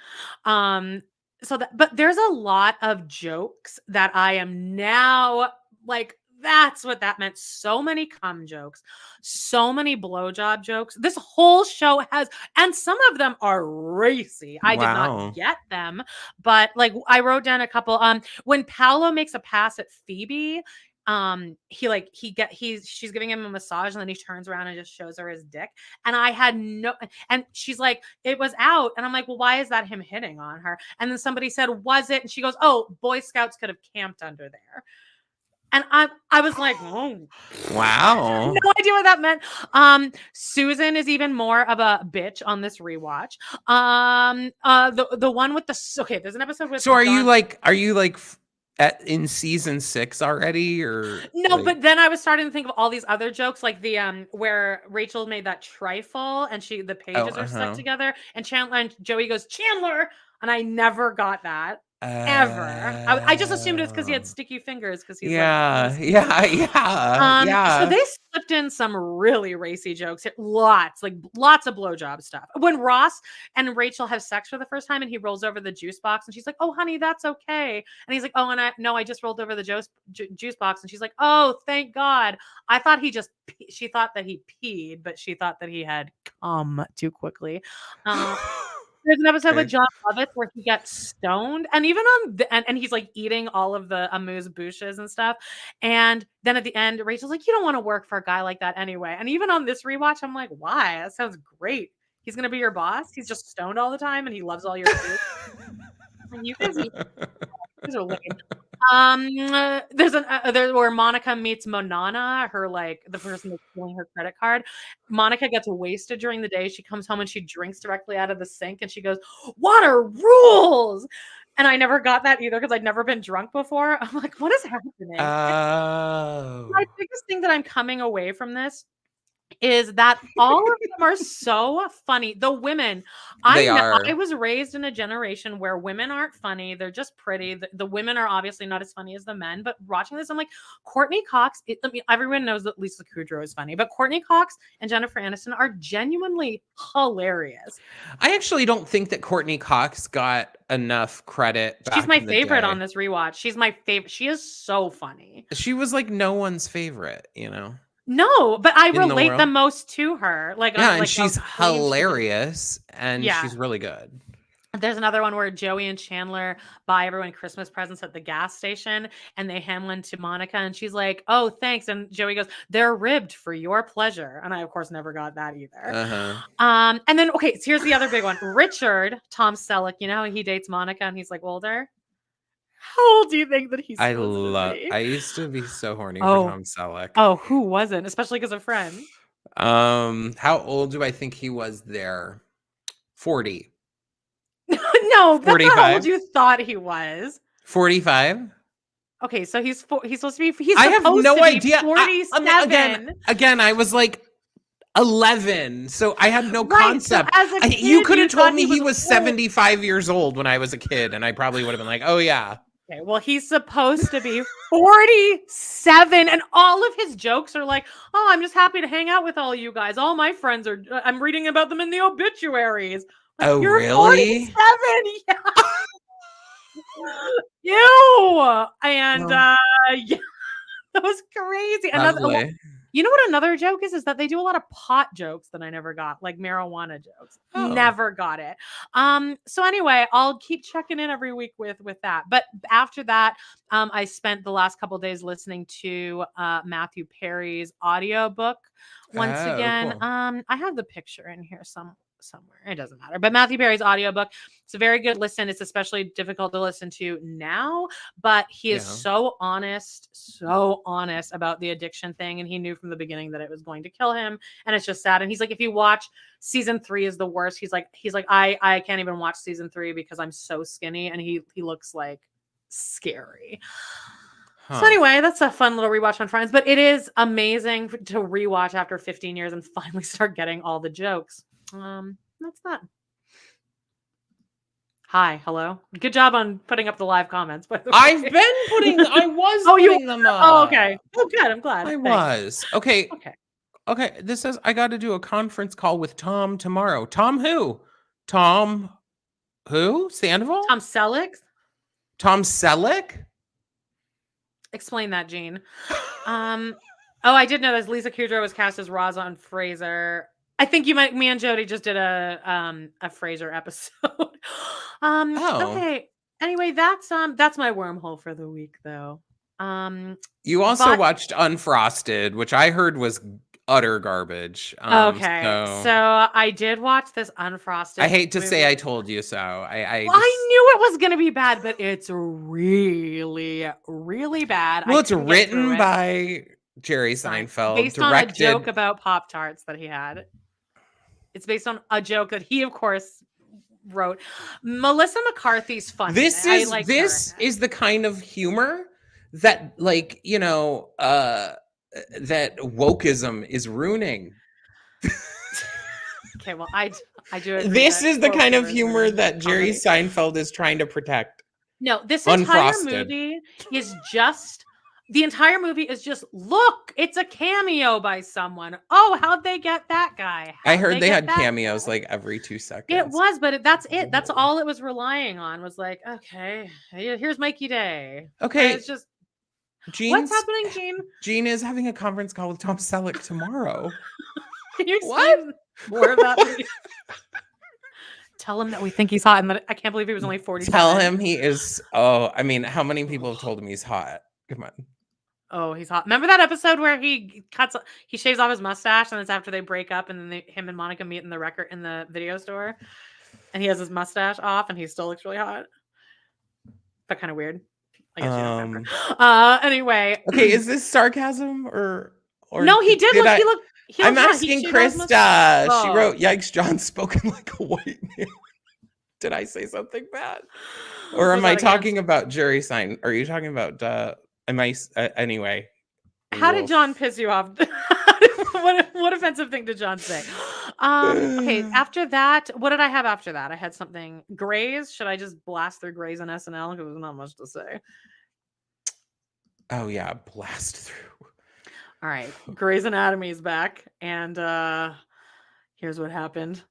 But there's a lot of jokes that I am now like. That's what that meant. So many cum jokes, so many blowjob jokes. This whole show has, and some of them are racy. I did Wow. not get them, but like I wrote down a couple. When Paolo makes a pass at Phoebe, she's giving him a massage and then he turns around and just shows her his dick. And I had and she's like, it was out. And I'm like, well, why is that him hitting on her? And then somebody said, was it? And she goes, oh, Boy Scouts could have camped under there. And I was like, oh, Wow. no idea what that meant. Susan is even more of a bitch on this rewatch. The one with there's an episode with. So are you like in season 6 already or No, like- but then I was starting to think of all these other jokes, like the where Rachel made that trifle and the pages are stuck together, and Chandler and Joey goes, Chandler, and I never got that. Ever. I just assumed it's because he had sticky fingers because he's yeah. So they slipped in some really racy jokes. Lots of blowjob stuff. When Ross and Rachel have sex for the first time and he rolls over the juice box and she's like, oh, honey, that's okay. And he's like, oh, and I just rolled over the juice box. And she's like, oh, thank God. I thought she thought that he peed, but she thought that he had come too quickly. There's an episode with John Lovitz where he gets stoned, and even and he's like eating all of the amuse bouches and stuff. And then at the end, Rachel's like, "You don't want to work for a guy like that anyway." And even on this rewatch, I'm like, "Why? That sounds great. He's gonna be your boss. He's just stoned all the time, and he loves all your food." And you guys eat. These are lame. There's where Monica meets Monana, her the person that's stealing her credit card. Monica gets wasted during the day. She comes home and she drinks directly out of the sink, and she goes, "Water rules." And I never got that either because I'd never been drunk before. I'm like, what is happening? Oh. My biggest thing that I'm coming away from this is that all of them are so funny. The women, They are. I was raised in a generation where women aren't funny. They're just pretty. The women are obviously not as funny as the men. But watching this, I'm like, Courtney Cox. I mean, everyone knows that Lisa Kudrow is funny, but Courtney Cox and Jennifer Aniston are genuinely hilarious. I actually don't think that Courtney Cox got enough credit. She's my back in the favorite day. on this rewatch. She's my favorite. She is so funny. She was like no one's favorite, you know? No, but I In the relate the world. most to her. Yeah, and like, she's hilarious and Yeah. she's really good. There's another one where Joey and Chandler buy everyone Christmas presents at the gas station, and they hand one to Monica, and she's like, "Oh, thanks." And Joey goes, "They're ribbed for your pleasure." And I, of course, never got that either. Uh-huh. And then okay, so here's the other big one. Richard, Tom Selleck, you know, he dates Monica, and he's like older. How old do you think that he's I supposed to be? I used to be so horny for Oh. Tom Selleck. Oh, who wasn't? Especially because of Friends. How old do I think he was there? 40. No, that's not how 45? old you thought he was. 45? Okay, so he's supposed to be. He's I have supposed no to be idea. 47. Again, I was like 11, so I had no Right, so concept. as a kid, You could you have told thought me he was was old. 75 years old when I was a kid, and I probably would have been like, "Oh yeah." Okay, well, he's supposed to be 47, and all of his jokes are like, "Oh, I'm just happy to hang out with all you guys. All my friends are. I'm reading about them in the obituaries." Like, Oh, you're really? 47. Yeah. Ew. And Well, yeah, that was crazy. Another. lovely. You know what another joke is? Is that they do a lot of pot jokes that I never got, like marijuana jokes. Oh. Never got it. So anyway, I'll keep checking in every week with that. But after that, I spent the last couple days listening to Matthew Perry's audiobook once Oh, again. cool. I have the picture in here somewhere. It doesn't matter. But Matthew Perry's audiobook, it's a very good listen. It's especially difficult to listen to now, but he is so honest about the addiction thing. And he knew from the beginning that it was going to kill him. And it's just sad. And he's like, if you watch season 3 is the worst. He's like, I can't even watch season 3 because I'm so skinny. And he looks like scary. Huh. So anyway, that's a fun little rewatch on Friends, but it is amazing to rewatch after 15 years and finally start getting all the jokes. That's that. Hi, hello. Good job on putting up the live comments. By the way. I was putting them up. Oh, okay. Oh, good. I'm glad. I Thanks. was. Okay. Okay. This says I got to do a conference call with Tom tomorrow. Tom who? Tom who? Sandoval? Tom Selleck. Tom Selleck? Explain that, Gene. Oh, I did know this. Lisa Kudrow was cast as Rosa on Frasier. I think me and Jody just did a Frasier episode. Okay. Anyway, that's my wormhole for the week, though. You also watched Unfrosted, which I heard was utter garbage. Okay, so I did watch this Unfrosted. I hate to movie. say I told you so. I knew it was going to be bad, but it's really, really bad. Well, it's written by Jerry Seinfeld, based on a joke about Pop-Tarts that he had. It's based on a joke that he, of course, wrote. Melissa McCarthy's funny. This is the kind of humor that, like, you know, that wokeism is ruining. Okay, well, I do. This is the kind of humor that Jerry Seinfeld is trying to protect. No, this entire movie is just. The entire movie is just, look, it's a cameo by someone. Oh, how'd they get that guy? I heard they had cameos like every 2 seconds. It was, but that's it. That's all it was relying on was like, okay, here's Mikey Day. Okay. And it's just, Gene's, what's happening, Gene? Gene is having a conference call with Tom Selleck tomorrow. Can you explain more of that? Tell him that we think he's hot and that I can't believe he was only 40. Tell him he is. Oh, I mean, how many people have told him he's hot? Come on. Oh, he's hot. Remember that episode where he shaves off his mustache and it's after they break up and then him and Monica meet in the video store and he has his mustache off and he still looks really hot. But kind of weird. I guess you don't remember. Um, Anyway. Okay, is this sarcasm or No, he did look. I? He I'm looked. He asking chewed on his Krista. She Oh. wrote, "Yikes, John spoken like a white man." Did I say something bad? Or Was am I that against- talking about Jerry Sein? Are you talking about? Anyway? How did Woof. John piss you off? What offensive thing did John say? Okay, after that, what did I have after that? I had something. Grey's. Should I just blast through Grey's and SNL? Because there's not much to say. Oh yeah, blast through. All right, Grey's Anatomy is back, and here's what happened.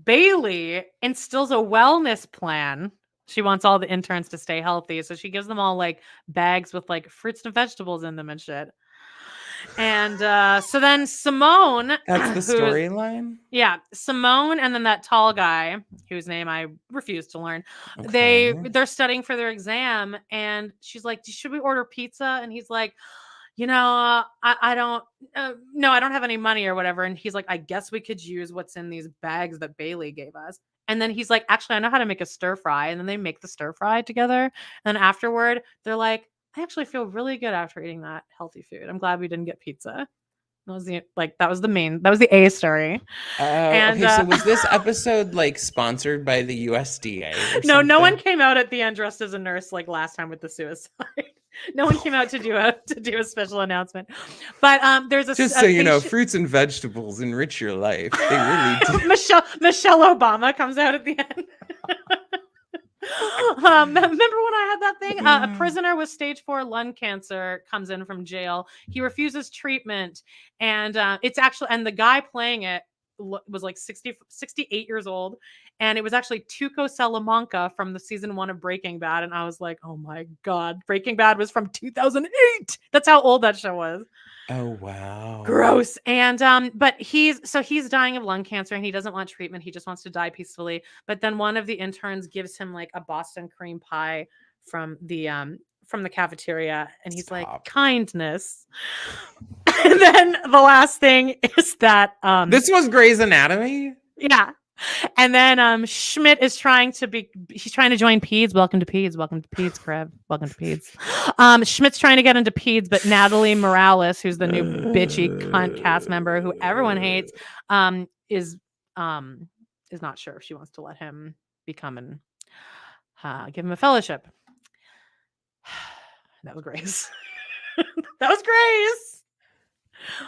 Bailey instills a wellness plan. She wants all the interns to stay healthy, so she gives them all like bags with like fruits and vegetables in them and shit. And so then Simone, That's the storyline. Yeah, Simone, and then that tall guy whose name I refuse to learn. Okay. They're studying for their exam, and she's like, "Should we order pizza?" And he's like, I don't, no, I don't have any money or whatever. And he's like, I guess we could use what's in these bags that Bailey gave us. And then he's like, actually, I know how to make a stir fry. And then they make the stir fry together. And afterward, they're like, I actually feel really good after eating that healthy food. I'm glad we didn't get pizza. That was the A story. Okay, so was this episode like sponsored by the USDA? Or No, no one something? came out at the end dressed as a nurse like last time with the suicide. No one came out to do a special announcement. But there's a Just so you know, fruits and vegetables enrich your life. They really do. Michelle Obama comes out at the end. Remember when I had that thing? A prisoner with stage 4 lung cancer comes in from jail. He refuses treatment, and it's actually, and the guy playing it was like 68 years old, and it was actually Tuco Salamanca from the season 1 of Breaking Bad. And I was like, oh my god, Breaking Bad was from 2008. That's how old that show was. Oh wow, gross. And but he's dying of lung cancer, and he doesn't want treatment. He just wants to die peacefully. But then one of the interns gives him like a Boston cream pie from the cafeteria, and he's like, kindness. And then the last thing is that this was Grey's Anatomy. Yeah. And then Schmidt is trying to join Peds. Welcome to Peds, Krev. Welcome to Peds. Schmidt's trying to get into Peds, but Natalie Morales, who's the new bitchy cunt cast member who everyone hates, is not sure if she wants to let him become and give him a fellowship. That was Grace. That was Grace.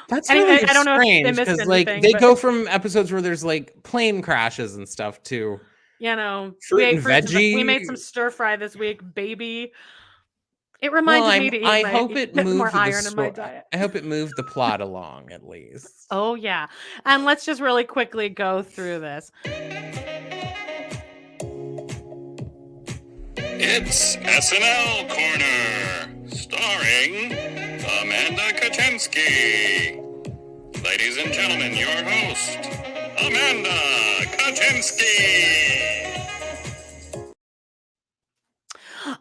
That's really I don't know if they strange missed because like anything, they but- go from episodes where there's like plane crashes and stuff to we ate and fruits and veggie. we made some stir fry this week, baby. It reminded me to eat I hope it moved more the iron in my diet. I hope it moved the plot along at least. Oh yeah, and let's just really quickly go through this. It's SNL Corner, starring Amanda Katinsky. Ladies and gentlemen, your host, Amanda Katinsky.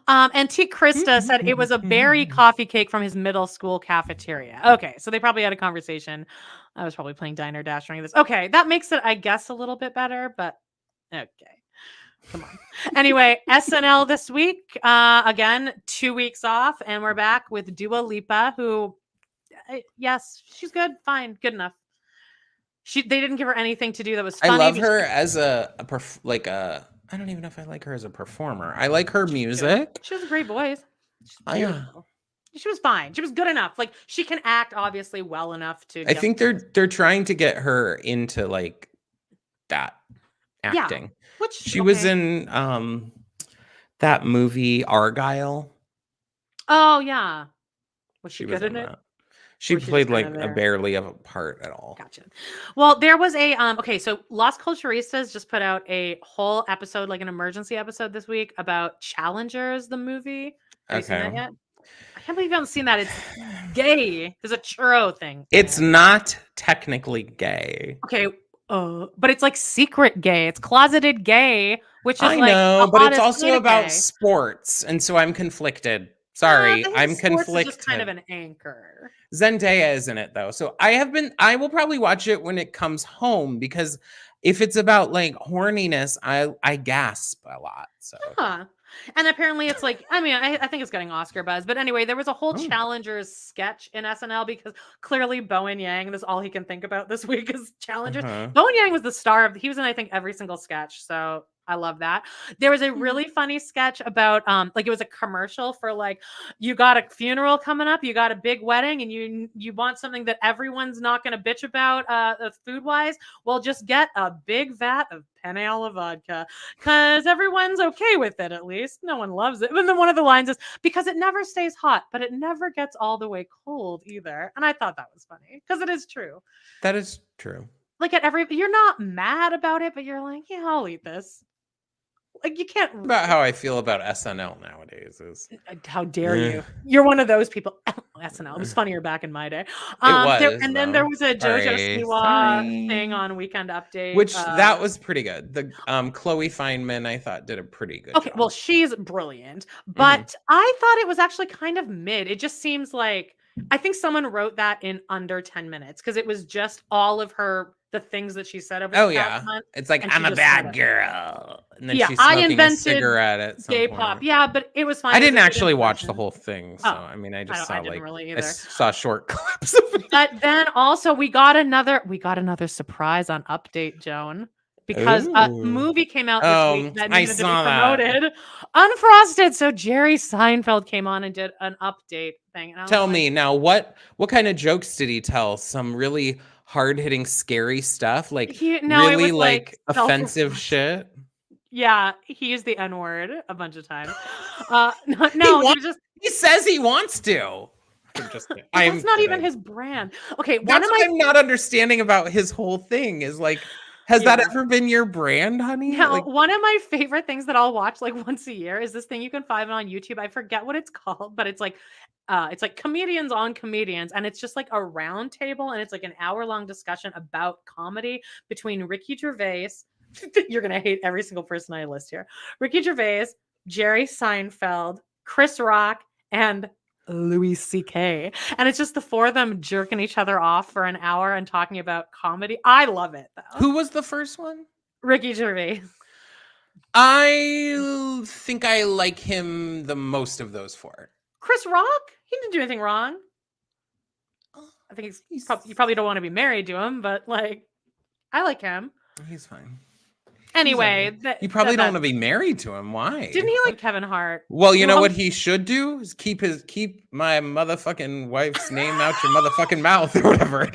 Antique Krista said it was a berry coffee cake from his middle school cafeteria. Okay, so they probably had a conversation. I was probably playing Diner Dash during this. Okay, that makes it, I guess, a little bit better, but okay. Come on. Anyway, SNL this week. Again, 2 weeks off, and we're back with Dua Lipa, who, yes, she's good, fine, good enough. They didn't give her anything to do that was funny. I love her as I don't even know if I like her as a performer. I like her music. She has a great voice. She's Yeah. beautiful. She was fine. She was good enough. Like, she can act obviously well enough to. I think they're trying to get her into like that acting. Which She was in that movie Argyle. Oh yeah. Was she was good in it? that. She Or she played just like kinda a there? barely of a part at all. Gotcha. Well, there was a okay, so Las Culturistas just put out a whole episode, like an emergency episode this week about Challengers, the movie. Have you seen that Okay. yet? I can't believe you haven't seen that. It's gay. There's a churro thing. It's not technically gay. Okay, but it's like secret gay. It's closeted gay, which is I like know, the but it's hottest also kind of about gay. sports, and so I'm conflicted. Sorry, I think I'm sports is conflicted. just kind of an anchor. Zendaya is in it though, so I will probably watch it when it comes home because if it's about like horniness, I gasp a lot. So Huh. And apparently it's like, I mean, I think it's getting Oscar buzz. But anyway, there was a whole Oh. Challengers sketch in SNL because clearly Bowen Yang, this is all he can think about this week is Challengers. Uh-huh. Bowen Yang was the star of, he was in, I think, every single sketch. So I love that. There was a Hmm. really funny sketch about, like it was a commercial for like, you got a funeral coming up, you got a big wedding, and you want something that everyone's not going to bitch about food wise. Well, just get a big vat of penne alla vodka because everyone's okay with it. At least no one loves it. And then one of the lines is because it never stays hot, but it never gets all the way cold either. And I thought that was funny because it is true. That is true. Like at every, you're not mad about it, but you're like, yeah, I'll eat this. Like you can't. About how I feel about SNL nowadays is How dare Eh. you? You're one of those people. SNL. It was funnier back in my day. And then there though. was a JoJo Sorry, Siwa thing sorry. on Weekend Update, Which that was pretty good. The Chloe Fineman I thought did a pretty good okay. job. Well, she's brilliant, but I thought it was actually kind of mid. It just seems like I think someone wrote that in under 10 minutes because it was just all of the things that she said over Oh the past yeah, month. it's like and she I'm a just said bad it. girl, and then Yeah, she's I smoking a invented cigarette at some K-pop. point. Yeah, but it was fine. I It was didn't a good actually watch the impression. whole thing, so Oh, I mean, I just I saw didn't like really I either. saw short clips of it. But then also we got another surprise on Update, Joan, because a Ooh. movie came out this week that I needed to be saw that. promoted, Unfrosted. So Jerry Seinfeld came on and did an update thing. And I was Tell like, me now, what kind of jokes did he tell? Some really hard hitting, scary stuff, like it really was like offensive self-reflection. shit. Yeah, he used the N-word a bunch of times. No, he was just. He says he wants to. I'm just kidding. But that's not even kidding. his brand. Okay, That's what I'm not understanding about his whole thing is like, has that Yeah. ever been your brand, honey? Now, Like, one of my favorite things that I'll watch like once a year is this thing you can find on YouTube. I forget what it's called, but it's like comedians on comedians, and it's just like a round table, and it's like an hour-long discussion about comedy between Ricky Gervais. You're gonna hate every single person I list here. Ricky Gervais, Jerry Seinfeld, Chris Rock, and Louis C.K. And it's just the four of them jerking each other off for an hour and talking about comedy. I love it though. who was the first one? Ricky Gervais. I think I like him the most of those four. Chris Rock? He didn't do anything wrong. I think you probably don't want to be married to him, but like, I like him. He's fine. Anyway, You probably don't want to be married to him. Why? Didn't he like Kevin Hart? Well, you know what he should do is keep my motherfucking wife's name out your motherfucking mouth or whatever.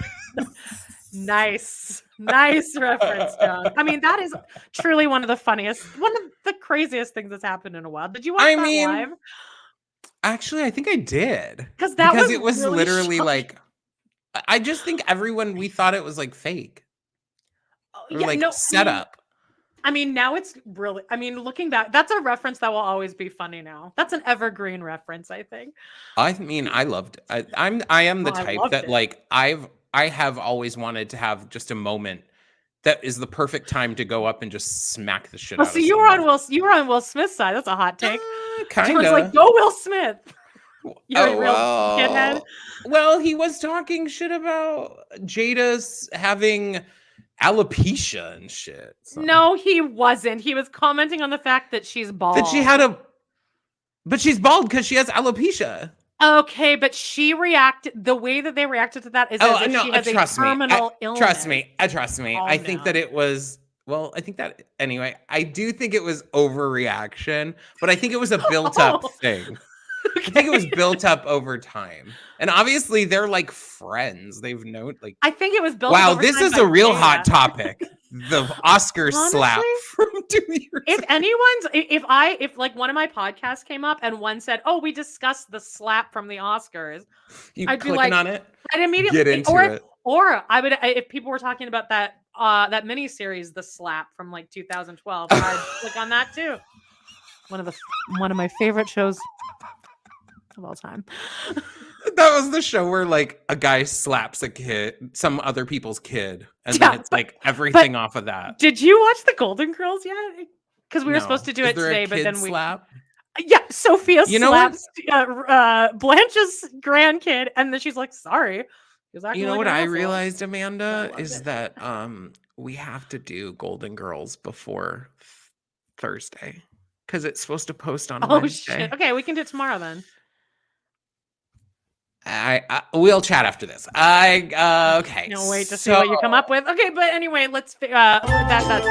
Nice reference, John. I mean, that is truly one of the craziest things that's happened in a while. Did you watch that live? Actually, I think I did. Because it was really literally shocking. like, I just think we thought it was like fake or set up. I mean, now it's really, looking back, that's a reference that will always be funny now. That's an evergreen reference, I think. I mean, I loved it. I am the I type loved that it. like I have always wanted to have just a moment that is the perfect time to go up and just smack the shit out of So you were on Will Smith's side. That's a hot take. kind Everyone's of like, go Will Smith. You're a real shithead. Well, he was talking shit about Jada's having alopecia and shit. So. No, he wasn't. He was commenting on the fact that she's bald. But she's bald because she has alopecia. Okay, but the way that they reacted to that is as if she has a terminal illness. Trust me. Oh, I think that it was, anyway, I do think it was overreaction, but I think it was a built up thing. Okay. I think it was built up over time. And obviously they're like friends. They've known like I think it was built wow, up over this time is by a real Jada. hot topic. The Oscar slap Honestly, from 2 years If ago. if like one of my podcasts came up and one said, "Oh, we discussed the slap from the Oscars," You I'd be clicking like, on it? I'd immediately Get into it. Or I would if people were talking about that miniseries, The Slap from like 2012, I'd click on that too. One of my favorite shows of all time. That was the show where like a guy slaps a kid, some other people's kid, and Yeah, then it's like everything off of that. Did you watch the Golden Girls yet? Because we were No. supposed to do Is it there a today, but kid then we slap? Yeah, Sophia You know what? slaps Blanche's grandkid, and then she's like, "Sorry." He was acting You know like what an I asshole. realized, I Amanda, loved is it. that we have to do Golden Girls before Thursday. because it's supposed to post on Oh Wednesday. shit. Okay, we can do it tomorrow then. We'll chat after this. Okay. Can't wait to see what you come up with. Okay, but anyway, let's that's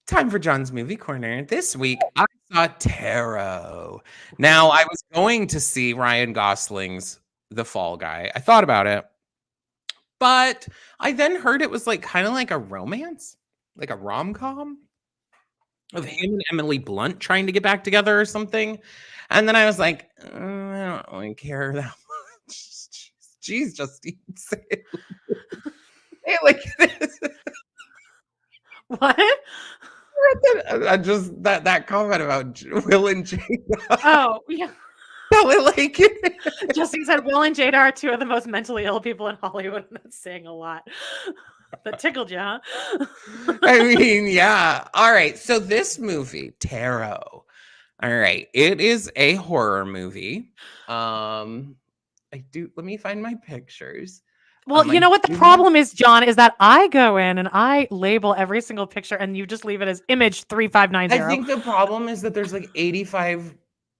Time for John's movie corner. This week I saw Tarot. Now I was going to see Ryan Gosling's The Fall Guy. I thought about it, but I then heard it was like kind of like a romance, like a rom-com of him and Emily Blunt trying to get back together or something. And then I was like, I don't really care that much. Jeez, Justine, say it, say it like it is. what? I just that comment about Will and Jada. Oh, yeah. Tell it like it is. Justine said Will and Jada are two of the most mentally ill people in Hollywood, and that's saying a lot. That tickled you, huh? I mean, yeah. All right. So this movie, Tarot. All right. It is a horror movie. Let me find my pictures. Well, you know what the problem is, John, is that I go in and I label every single picture and you just leave it as image 3590. I think the problem is that there's like 85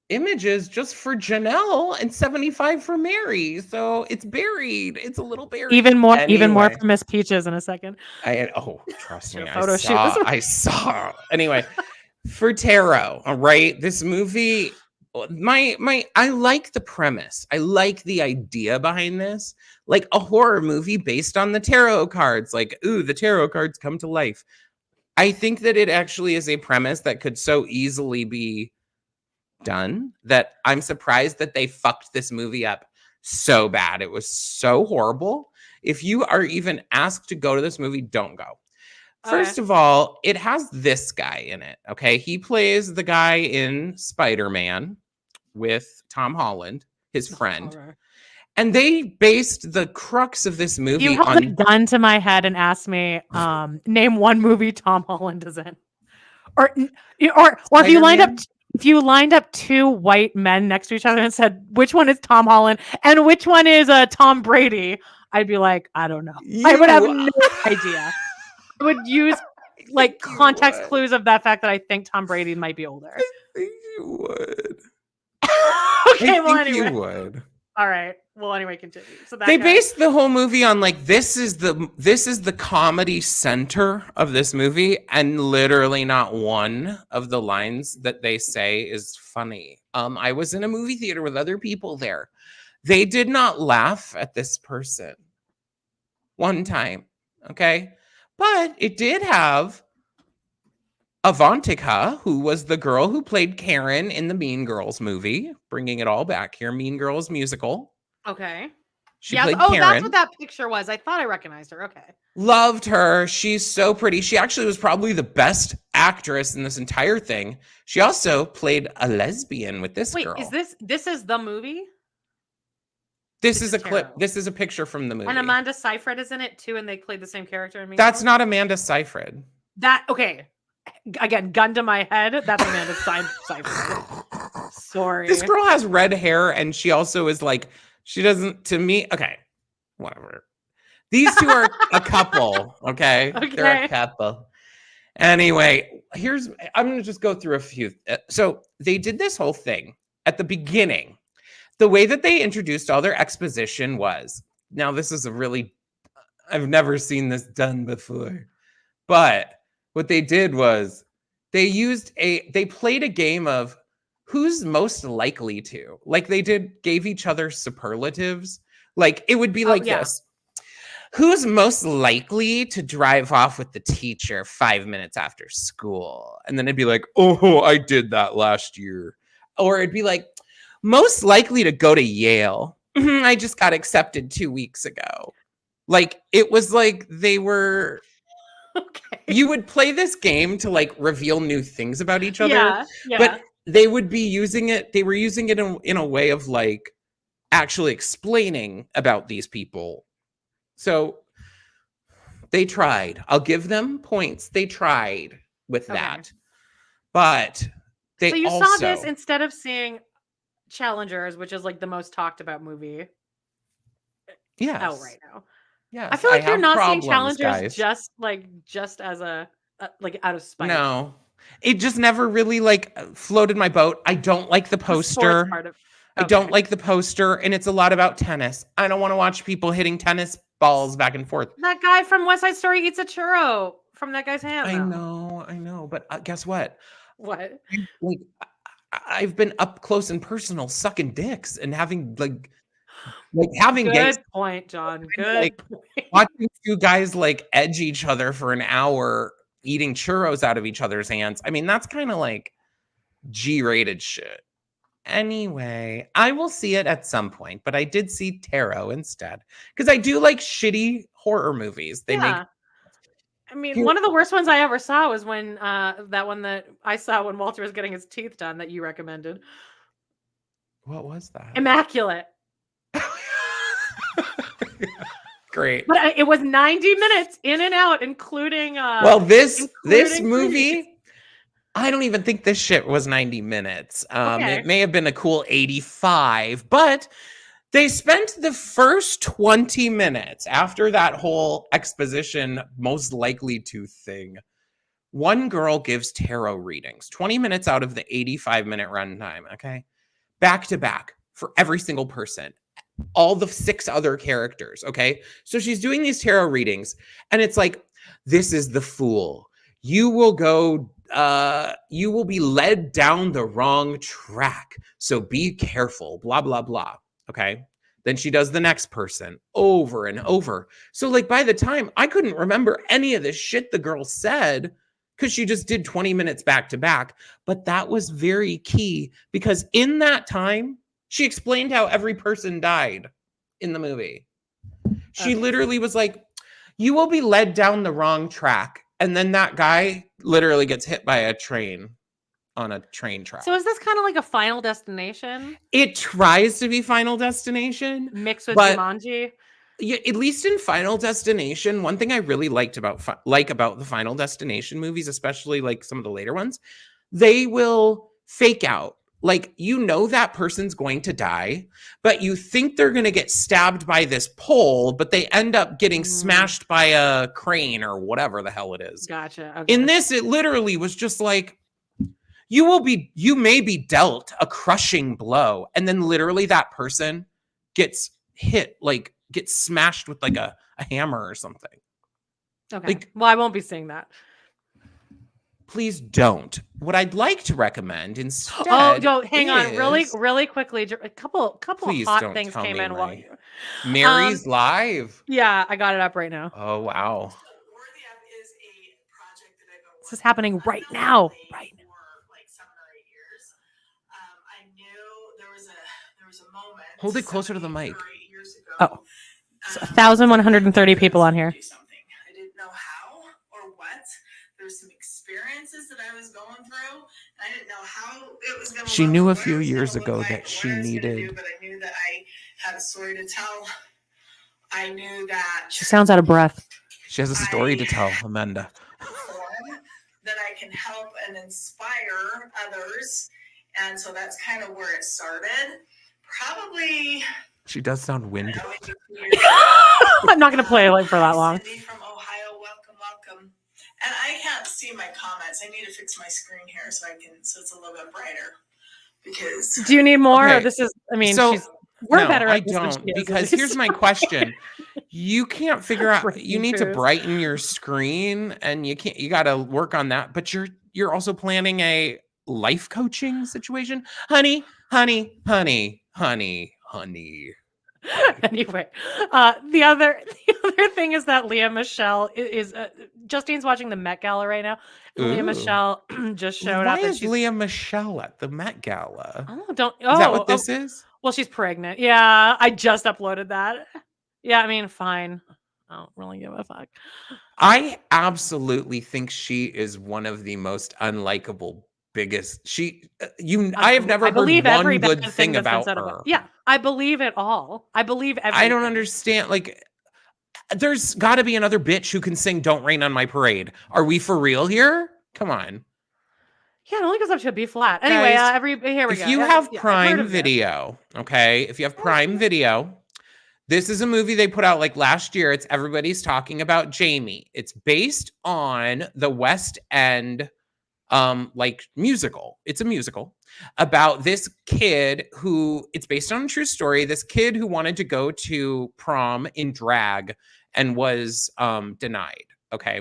images just for Janelle and 75 for Mary. So it's buried. It's a little buried. Even more Anyway. for Miss Peaches in a second. Trust me. Your photo shoot. I saw. Anyway, for Tarot, all right, this movie, I like the premise. I like the idea behind this. Like a horror movie based on the tarot cards. Like, ooh, the tarot cards come to life. I think that it actually is a premise that could so easily be done that I'm surprised that they fucked this movie up so bad. It was so horrible. If you are even asked to go to this movie, don't go. First of all, it has this guy in it. Okay. He plays the guy in Spider-Man with Tom Holland, his friend. And they based the crux of this movie You held a gun to my head and asked me, name one movie Tom Holland is in. Or if you lined up two white men next to each other and said, which one is Tom Holland and which one is Tom Brady, I'd be like, I don't know. I would have no idea. I would use like context clues of that fact that I think Tom Brady might be older. I think you would. Okay, well, You anyway. would. All right. Well, anyway, continue. So They based the whole movie on like this is the comedy center of this movie, and literally not one of the lines that they say is funny. I was in a movie theater with other people there. They did not laugh at this person one time, okay? But it did have Avantika, who was the girl who played Karen in the Mean Girls movie, bringing it all back here, Mean Girls musical. Okay. She played Karen. Karen. That's what that picture was. I thought I recognized her. Okay. Loved her. She's so pretty. She actually was probably the best actress in this entire thing. She also played a lesbian with this girl. Wait, this is the movie? This is a clip. Tarot. This is a picture from the movie. And Amanda Seyfried is in it too, and they played the same character in Mean That's Girls? not Amanda Seyfried. Okay. Again, gun to my head. That's Amanda Seyfried. Sorry. This girl has red hair, and she also is like, she doesn't, to me, okay, whatever. These two are a couple, okay? They're a couple. Anyway, I'm going to just go through a few. So they did this whole thing at the beginning. The way that they introduced all their exposition was, now this is I've never seen this done before, but what they did was they played a game of who's most likely to, like gave each other superlatives. Like it would be like this. Who's most likely to drive off with the teacher 5 minutes after school? And then it'd be like, oh, I did that last year. Or it'd be like, most likely to go to Yale. I just got accepted 2 weeks ago. Like, it was like they were... Okay. You would play this game to like reveal new things about each other. Yeah. But they would be using it. They were using it in a way of like actually explaining about these people. So they tried. I'll give them points. They tried with that. But they So you also saw this instead of seeing Challengers, which is like the most talked about movie out right now. Yes, I feel like you're have not saying problems, challengers guys. just as a like out of spite. No. It just never really like floated my boat. I don't like the The sports poster. part of I don't okay. like the poster, and it's a lot about tennis. I don't want to watch people hitting tennis balls back and forth. That guy from West Side Story eats a churro from that guy's hand, though. I know, but guess what? What? Like, I've been up close and personal sucking dicks and having having Good point, John. Good like point. watching two guys like edge each other for an hour eating churros out of each other's hands. I mean, that's kind of like G-rated shit. Anyway, I will see it at some point, but I did see Tarot instead because I do like shitty horror movies. They make Yeah. I mean, one of the worst ones I ever saw was when that one that I saw when Walter was getting his teeth done that you recommended. What was that? Immaculate. Great. But it was 90 minutes in and out, including Well, this including movie, I don't even think this shit was 90 minutes. Okay. It may have been a cool 85, but they spent the first 20 minutes after that whole exposition, most likely to thing. One girl gives tarot readings, 20 minutes out of the 85-minute runtime, okay? Back to back for every single person. All the 6 other characters, okay? So she's doing these tarot readings, and it's like, this is the fool. You will be led down the wrong track. So be careful, blah, blah, blah. Okay. Then she does the next person over and over. So, like, by the time I couldn't remember any of the shit the girl said because she just did 20 minutes back to back. But that was very key because in that time, she explained how every person died in the movie. She literally was like, you will be led down the wrong track. And then that guy literally gets hit by a train on a train track. So is this kind of like a Final Destination It tries to be Final Destination. mixed with But- Jumanji? Yeah, at least in Final Destination, one thing I really liked about the Final Destination movies, especially like some of the later ones, they will fake out. Like, you know that person's going to die, but you think they're going to get stabbed by this pole, but they end up getting smashed by a crane or whatever the hell it is. Gotcha. Okay. In this, it literally was just like, you may be dealt a crushing blow, and then literally that person gets hit, like gets smashed with like a hammer or something. Okay. like- Well, I won't be seeing that. Please don't. What I'd like to recommend instead. Oh, no, hang on, really, is really quickly. A couple Please hot don't things tell came me in while my- Mary's live. Yeah, I got it up right now. Oh wow. Worthy Up is a project that I've been This is working happening on right now. Right. for like 7 or 8 years. I knew there was a moment. Hold it closer to the 7 mic. or 8 years ago. Oh. So 1,130 people on here. Do something. I didn't know how or what. There's some experiences that I was going through. And I didn't know how it was going to. She knew a few years ago that she needed. But I knew that I had a story to tell. I knew that. She sounds out of breath. She has a story to tell, Amanda. Form that I can help and inspire others. And so that's kind of where it started. Probably, She does sound I winded. don't know, maybe 2 years I'm not going to play like for that long. Cindy from Ohio, welcome. And I can't see my comments. I need to fix my screen here so it's a little bit brighter. Because Do you need more? Okay. Or this is, I mean, So, we're no, better I at this than don't, she is, at because least. here's my question. You can't figure out, Breaking you need to truth. brighten your screen, and you gotta work on that, but you're also planning a life coaching situation. Honey. Anyway, the other thing is that Leah Michelle is Justine's watching the Met Gala right now. And Leah Ooh. Michelle just showed Why up, and is she's Leah Michelle at the Met Gala? oh, don't Is that what this is? Well, she's pregnant. Yeah, I just uploaded that. Yeah, I mean, fine. I don't really give a fuck. I absolutely think she is one of the most unlikable biggest. I have never heard one bad good thing that's been about said her. Yeah, I believe it all. I believe everything. I don't understand. Like, there's got to be another bitch who can sing "Don't Rain on My Parade." Are we for real here? Come on. Yeah, it only goes up to a B flat. Anyway, Guys, here we if go. you Yeah, have yeah, I've heard Prime of this. Video, okay, if you have Prime Video, This is a movie they put out like last year. It's Everybody's Talking About Jamie. It's based on the West End like musical. It's a musical about this kid who, it's based on a true story. This kid who wanted to go to prom in drag and was denied. Okay.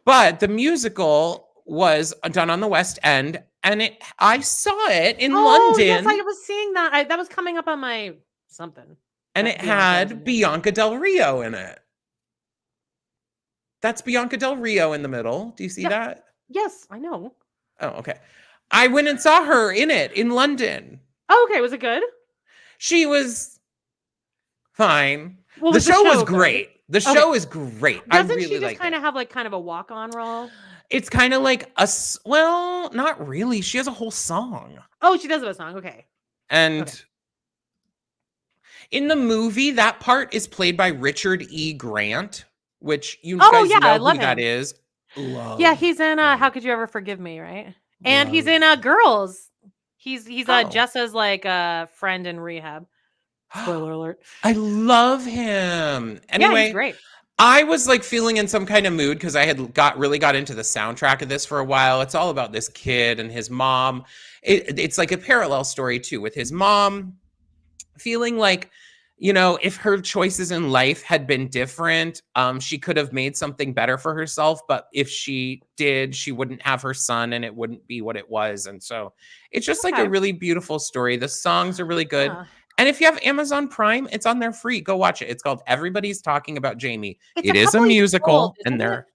But the musical was done on the West End, and I saw it in London. Yes, I was seeing that. That was coming up on my something. And it had Bianca Del Rio in it. That's Bianca Del Rio in the middle. Do you see that? Yes, I know. Oh, okay. I went and saw her in it in London. Oh, okay. Was it good? She was fine. Well, the was the show was show good? great. The Okay. show is great. Doesn't I really she just like kind it. of have like kind of a walk-on role? It's kind of like well, not really. She has a whole song. Oh, she does have a song. Okay. And in the movie, that part is played by Richard E. Grant, which you guys I know love who that him. is. Yeah, he's in How Could You Ever Forgive Me, right? And he's in Girls. He's Jessa's like friend in rehab. Spoiler alert. I love him. Anyway, Yeah, he's great. I was like feeling in some kind of mood because I had really got into the soundtrack of this for a while. It's all about this kid and his mom. It's like a parallel story too, with his mom feeling like, you know, if her choices in life had been different, she could have made something better for herself. But if she did, she wouldn't have her son and it wouldn't be what it was. And so it's just like a really beautiful story. The songs are really good. And if you have Amazon Prime, it's on there free. Go watch it. It's called Everybody's Talking About Jamie. It is a musical, and they're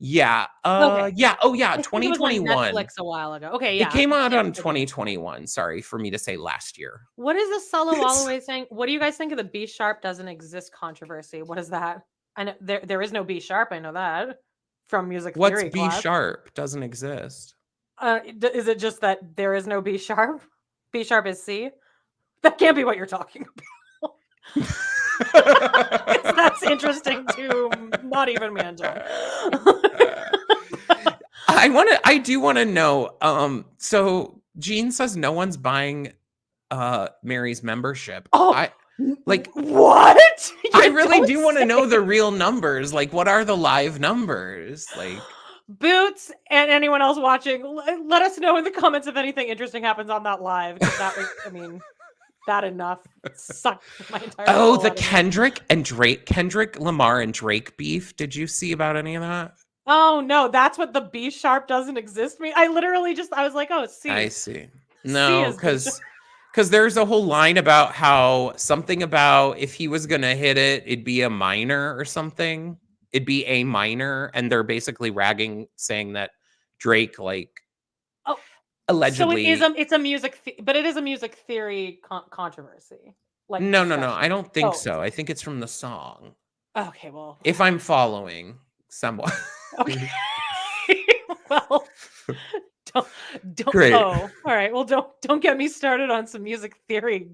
yeah. Yeah. Oh yeah, I think it was on 2021. Netflix a while ago. Okay, yeah. It came out on 2021. Sorry for me to say last year. What is the Solo Holloway saying? What do you guys think of the B sharp doesn't exist controversy? What is that? I know there is no B sharp. I know that from music What's theory B class. sharp? Doesn't exist. Is it just that there is no B sharp? B sharp is C? That can't be what you're talking about. That's interesting to not even me and John. I do want to know. So Jean says no one's buying Mary's membership. Oh, like what? I really do want to know the real numbers. Like, what are the live numbers? Like, Boots and anyone else watching, let us know in the comments if anything interesting happens on that live. Because that was, I mean, that enough sucked my entire soul the out of me. Kendrick Lamar and Drake beef. Did you see about any of that? Oh no, that's what the B sharp doesn't exist mean. I literally I was like, oh, C. I see. No, is B sharp. because there's a whole line about how something about if he was gonna hit it, it'd be a minor or something. It'd be a minor, and they're basically saying that Drake like allegedly. So it's a music, but it is a music theory controversy. Like No. I don't think so. I think it's from the song. Okay, well, If I'm following somewhat. okay. Well, don't. Great. Oh, all right. Well, don't get me started on some music theory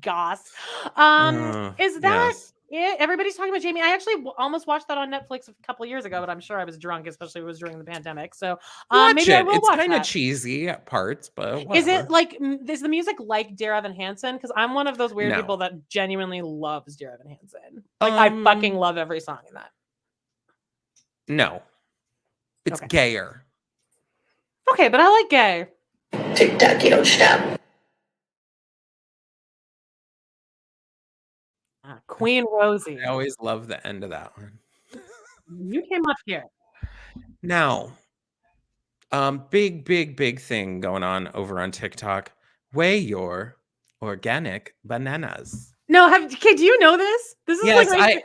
goss. Is that yes. it? Everybody's talking about Jamie. I actually almost watched that on Netflix a couple years ago, but I'm sure I was drunk, especially if it was during the pandemic. So Watch maybe I it. will It's watch kind of that. cheesy at parts, but Is whatever. it like is the music like Dear Evan Hansen? Because I'm one of those weird No. people that genuinely loves Dear Evan Hansen. Like I fucking love every song in that. No. It's Okay. gayer. Okay, but I like gay. TikTok, you don't stop. Queen Rosie. I always love the end of that one. You came up here. Now, big thing going on over on TikTok. Weigh your organic bananas. No, okay, do you know this? This is Yes, like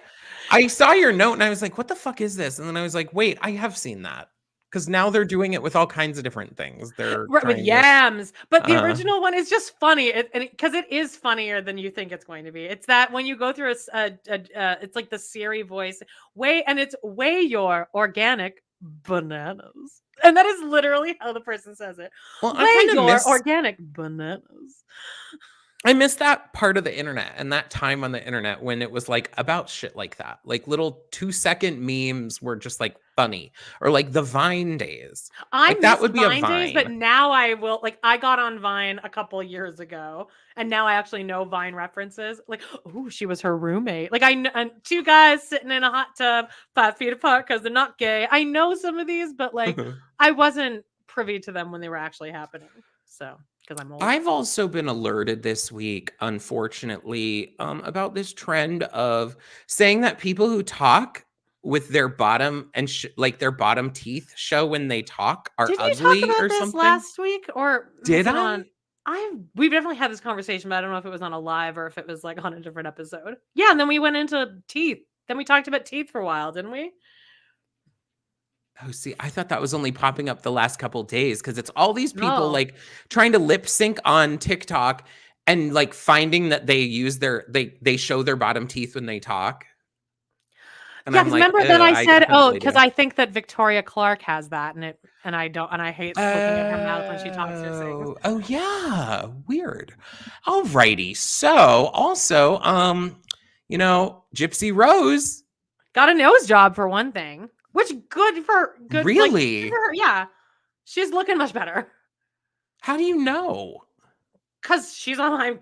I saw your note and I was like, what the fuck is this? And then I was like, wait, I have seen that. Because now they're doing it with all kinds of different things. They're right, with trying to- yams, but the Uh-huh. original one is just funny, because it is funnier than you think it's going to be. It's that when you go through it's like the Siri voice, it's weigh your organic bananas, and that is literally how the person says it. Well, Weigh your organic bananas. I miss that part of the internet and that time on the internet when it was like about shit like that. Like little 2-second memes were just like funny, or like the Vine days. I Like that missed would be a Vine days, but Vine. now I will like I got on Vine a couple years ago, and now I actually know Vine references. Like, oh, she was her roommate. Like and two guys sitting in a hot tub 5 feet apart because they're not gay. I know some of these, but like I wasn't privy to them when they were actually happening. So because I'm old. I've also been alerted this week, unfortunately, about this trend of saying that people who talk with their bottom and like their bottom teeth show when they talk are Did you talk ugly about or this something. last week, or was Did it I? on? We've definitely had this conversation, but I don't know if it was on a live or if it was like on a different episode. Yeah, and then we went into teeth. Then we talked about teeth for a while, didn't we? Oh, see, I thought that was only popping up the last couple days because it's all these people No. like trying to lip sync on TikTok and like finding that they use they show their bottom teeth when they talk. And Yeah, I'm because like, remember then I I said, oh, definitely because do. I think that Victoria Clark has that, and I don't, and I hate looking at her mouth when she talks or sings. Oh yeah, weird. Alrighty. So also, Gypsy Rose, Got a nose job for one thing, which good like good really? for her. Yeah, she's looking much better How do you know? because she's on my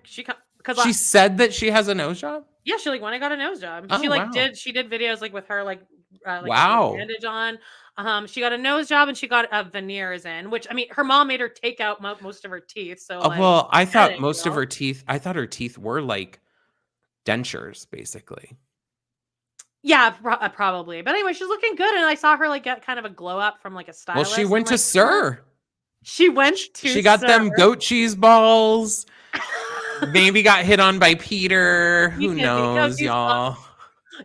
because She said that she has a nose job? yeah, she like when I got a nose job. Oh wow. She did videos like with her like with a Wow. bandage on. She got a nose job and she got veneers in, which I mean her mom made her take out most of her teeth. So like Well, I get thought it, most of girl. her teeth, I thought her teeth were like dentures, basically. Yeah, probably. But anyway, she's looking good, and I saw her like get kind of a glow up from like a Well, stylist. she I'm went to like, Sir. she went to She got Sir. them goat cheese balls. Maybe got hit on by Peter. You Who can be goat knows, cheese y'all?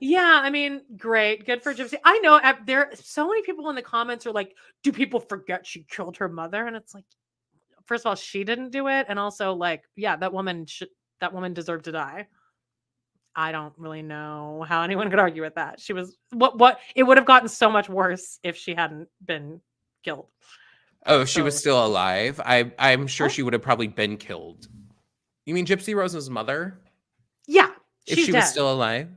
Yeah, I mean, great, good for Gypsy. I know there so many people in the comments are like, "Do people forget she killed her mother?" And it's like, first of all, she didn't do it, and also like, yeah, that woman deserved to die. I don't really know how anyone could argue with that. She was what it would have gotten so much worse if she hadn't been killed. Oh, she was So still alive. I'm sure oh, she would have probably been killed. You mean Gypsy Rose's mother? yeah, If she's she was dead. still alive?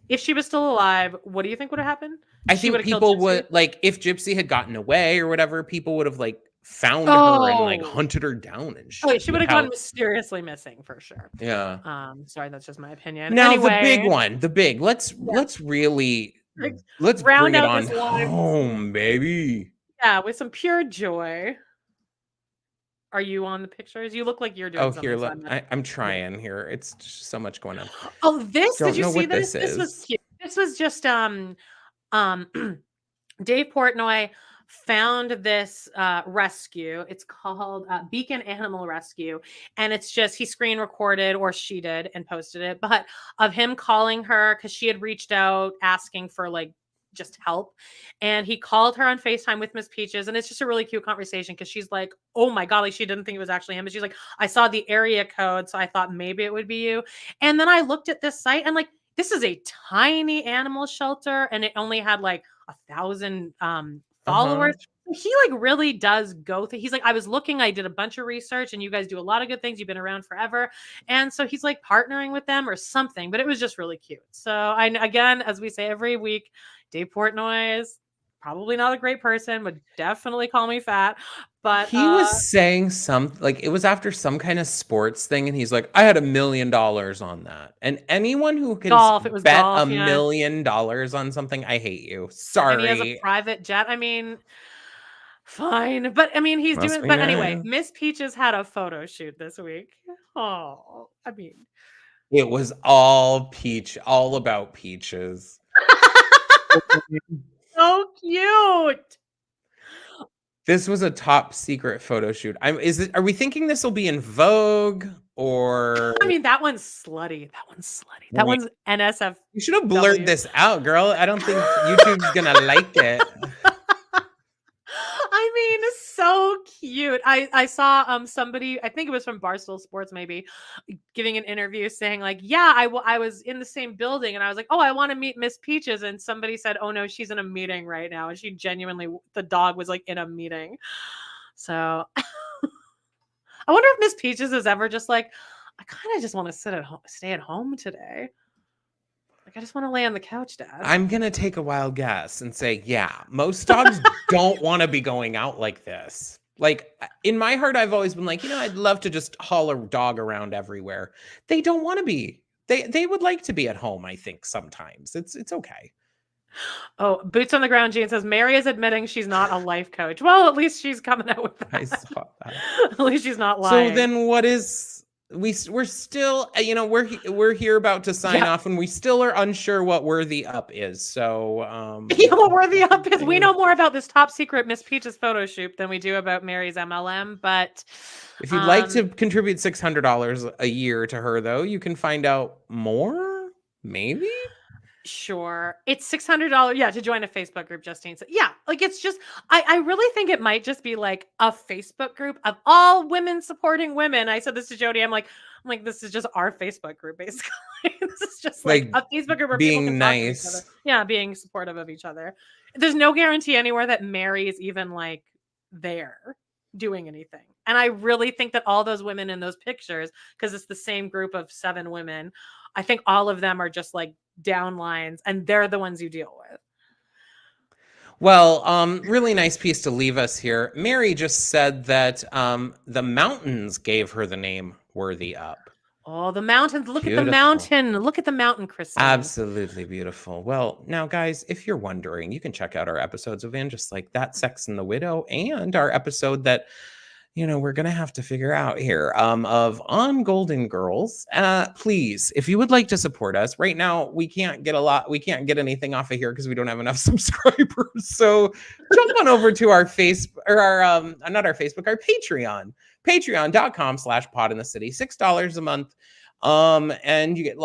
If she was still alive, what do you think would have happened? I She would think have killed people Gypsy? would like if Gypsy had gotten away or whatever, people would have like found her and like Oh, hunted her down and oh, shit she in would the have gone house. mysteriously missing for sure. Yeah. Sorry, that's just my opinion. Now the big Anyway, one, the big. Let's really like, let's bring it Roundup on is live. home, baby. Yeah, with some pure joy. Are you on the pictures? You look like you're doing Oh, something. here, So look. I'm trying here. It's just so much going on. Oh, this did Don't you know see what this? this This was is. cute. This was just um Dave Portnoy found this rescue. It's called Beacon Animal Rescue, and it's just he screen recorded, or she did and posted it, but of him calling her because she had reached out asking for like just help, and he called her on FaceTime with Miss Peaches, and it's just a really cute conversation because she's like, oh my god, like she didn't think it was actually him, but she's like, I saw the area code, so I thought maybe it would be you. And then I looked at this site and like this is a tiny animal shelter, and it only had like 1,000 Uh-huh. followers. He like really does go through. He's like, I was looking, I did a bunch of research, and you guys do a lot of good things. You've been around forever. And so he's like partnering with them or something, but it was just really cute. So again, as we say every week, Dave Portnoy is probably not a great person, would definitely call me fat. But He was saying like it was after some kind of sports thing, and he's like, I had $1 million on that. And anyone who can golf, it was bet golf, $1 yeah. million on something, I hate you. And he has a Sorry. private jet. I mean, fine. But I mean, he's Must doing, be but anyway, nice. Miss Peaches had a photo shoot this week. Oh, I mean, It was all peach, all about peaches. so cute. This was a top secret photo shoot. Are we thinking this will be in Vogue or I mean, that one's slutty. That one's slutty. That Right. one's NSF. You should have blurred this out, girl. I don't think YouTube's gonna like it. I mean, so cute. I saw somebody, I think it was from Barstool Sports, maybe, giving an interview saying like, yeah, I was in the same building, and I was like, oh, I want to meet Miss Peaches, and somebody said, oh no, she's in a meeting right now, and she genuinely, the dog was like in a meeting. So I wonder if Miss Peaches is ever just like, I kind of just want to stay at home today. Like, I just want to lay on the couch, Dad. I'm going to take a wild guess and say, yeah, most dogs don't want to be going out like this. Like, in my heart, I've always been like, I'd love to just haul a dog around everywhere. They don't want to be. They would like to be at home, I think, sometimes. It's okay. Oh, Boots on the Ground Jean says, Mary is admitting she's not a life coach. Well, at least she's coming out with that. I saw that. At least she's not lying. So then what is... We're still, we're here about to sign off, and we still are unsure what Worthy Up is. So, what Worthy Up is? We know more about this top secret Miss Peaches photo shoot than we do about Mary's MLM. But if you'd like to contribute $600 a year to her, though, you can find out more. Maybe. Sure. It's $600. Yeah, to join a Facebook group, Justine said. Yeah, like it's just, I really think it might just be like a Facebook group of all women supporting women. I said this to Jody. I'm like, this is just our Facebook group, basically. This is just like a Facebook group where people can talk to each other. Yeah, being supportive of each other. There's no guarantee anywhere that Mary is even like there doing anything. And I really think that all those women in those pictures, because it's the same group of 7 women, I think all of them are just like downlines, and they're the ones you deal with. Well, really nice piece to leave us here. Mary just said that the mountains gave her the name Worthy Up. Oh, the mountains. Look Beautiful. at the mountain. Look at the mountain, Christine. Absolutely beautiful. Well, now, guys, if you're wondering, you can check out our episodes of And Just Like That, Sex and the Widow, and our episode that we're going to have to figure out here of On Golden Girls. Please, if you would like to support us right now, we can't get anything off of here because we don't have enough subscribers. So jump on over to our not our Facebook, our Patreon, patreon.com/podinthecity, $6 a month. And you get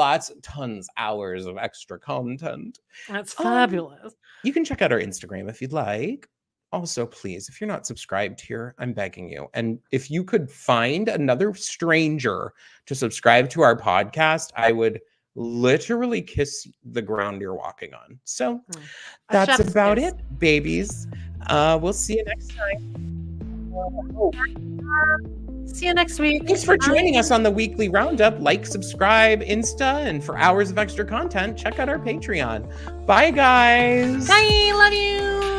hours of extra content. That's fabulous. You can check out our Instagram if you'd like. Also, please, if you're not subscribed here, I'm begging you. And if you could find another stranger to subscribe to our podcast, I would literally kiss the ground you're walking on. So that's about it, babies. We'll see you next time. See you next week. Thanks for joining us on the weekly Roundup. Like, subscribe, Insta, and for hours of extra content, check out our Patreon. Bye, guys. Bye. Love you.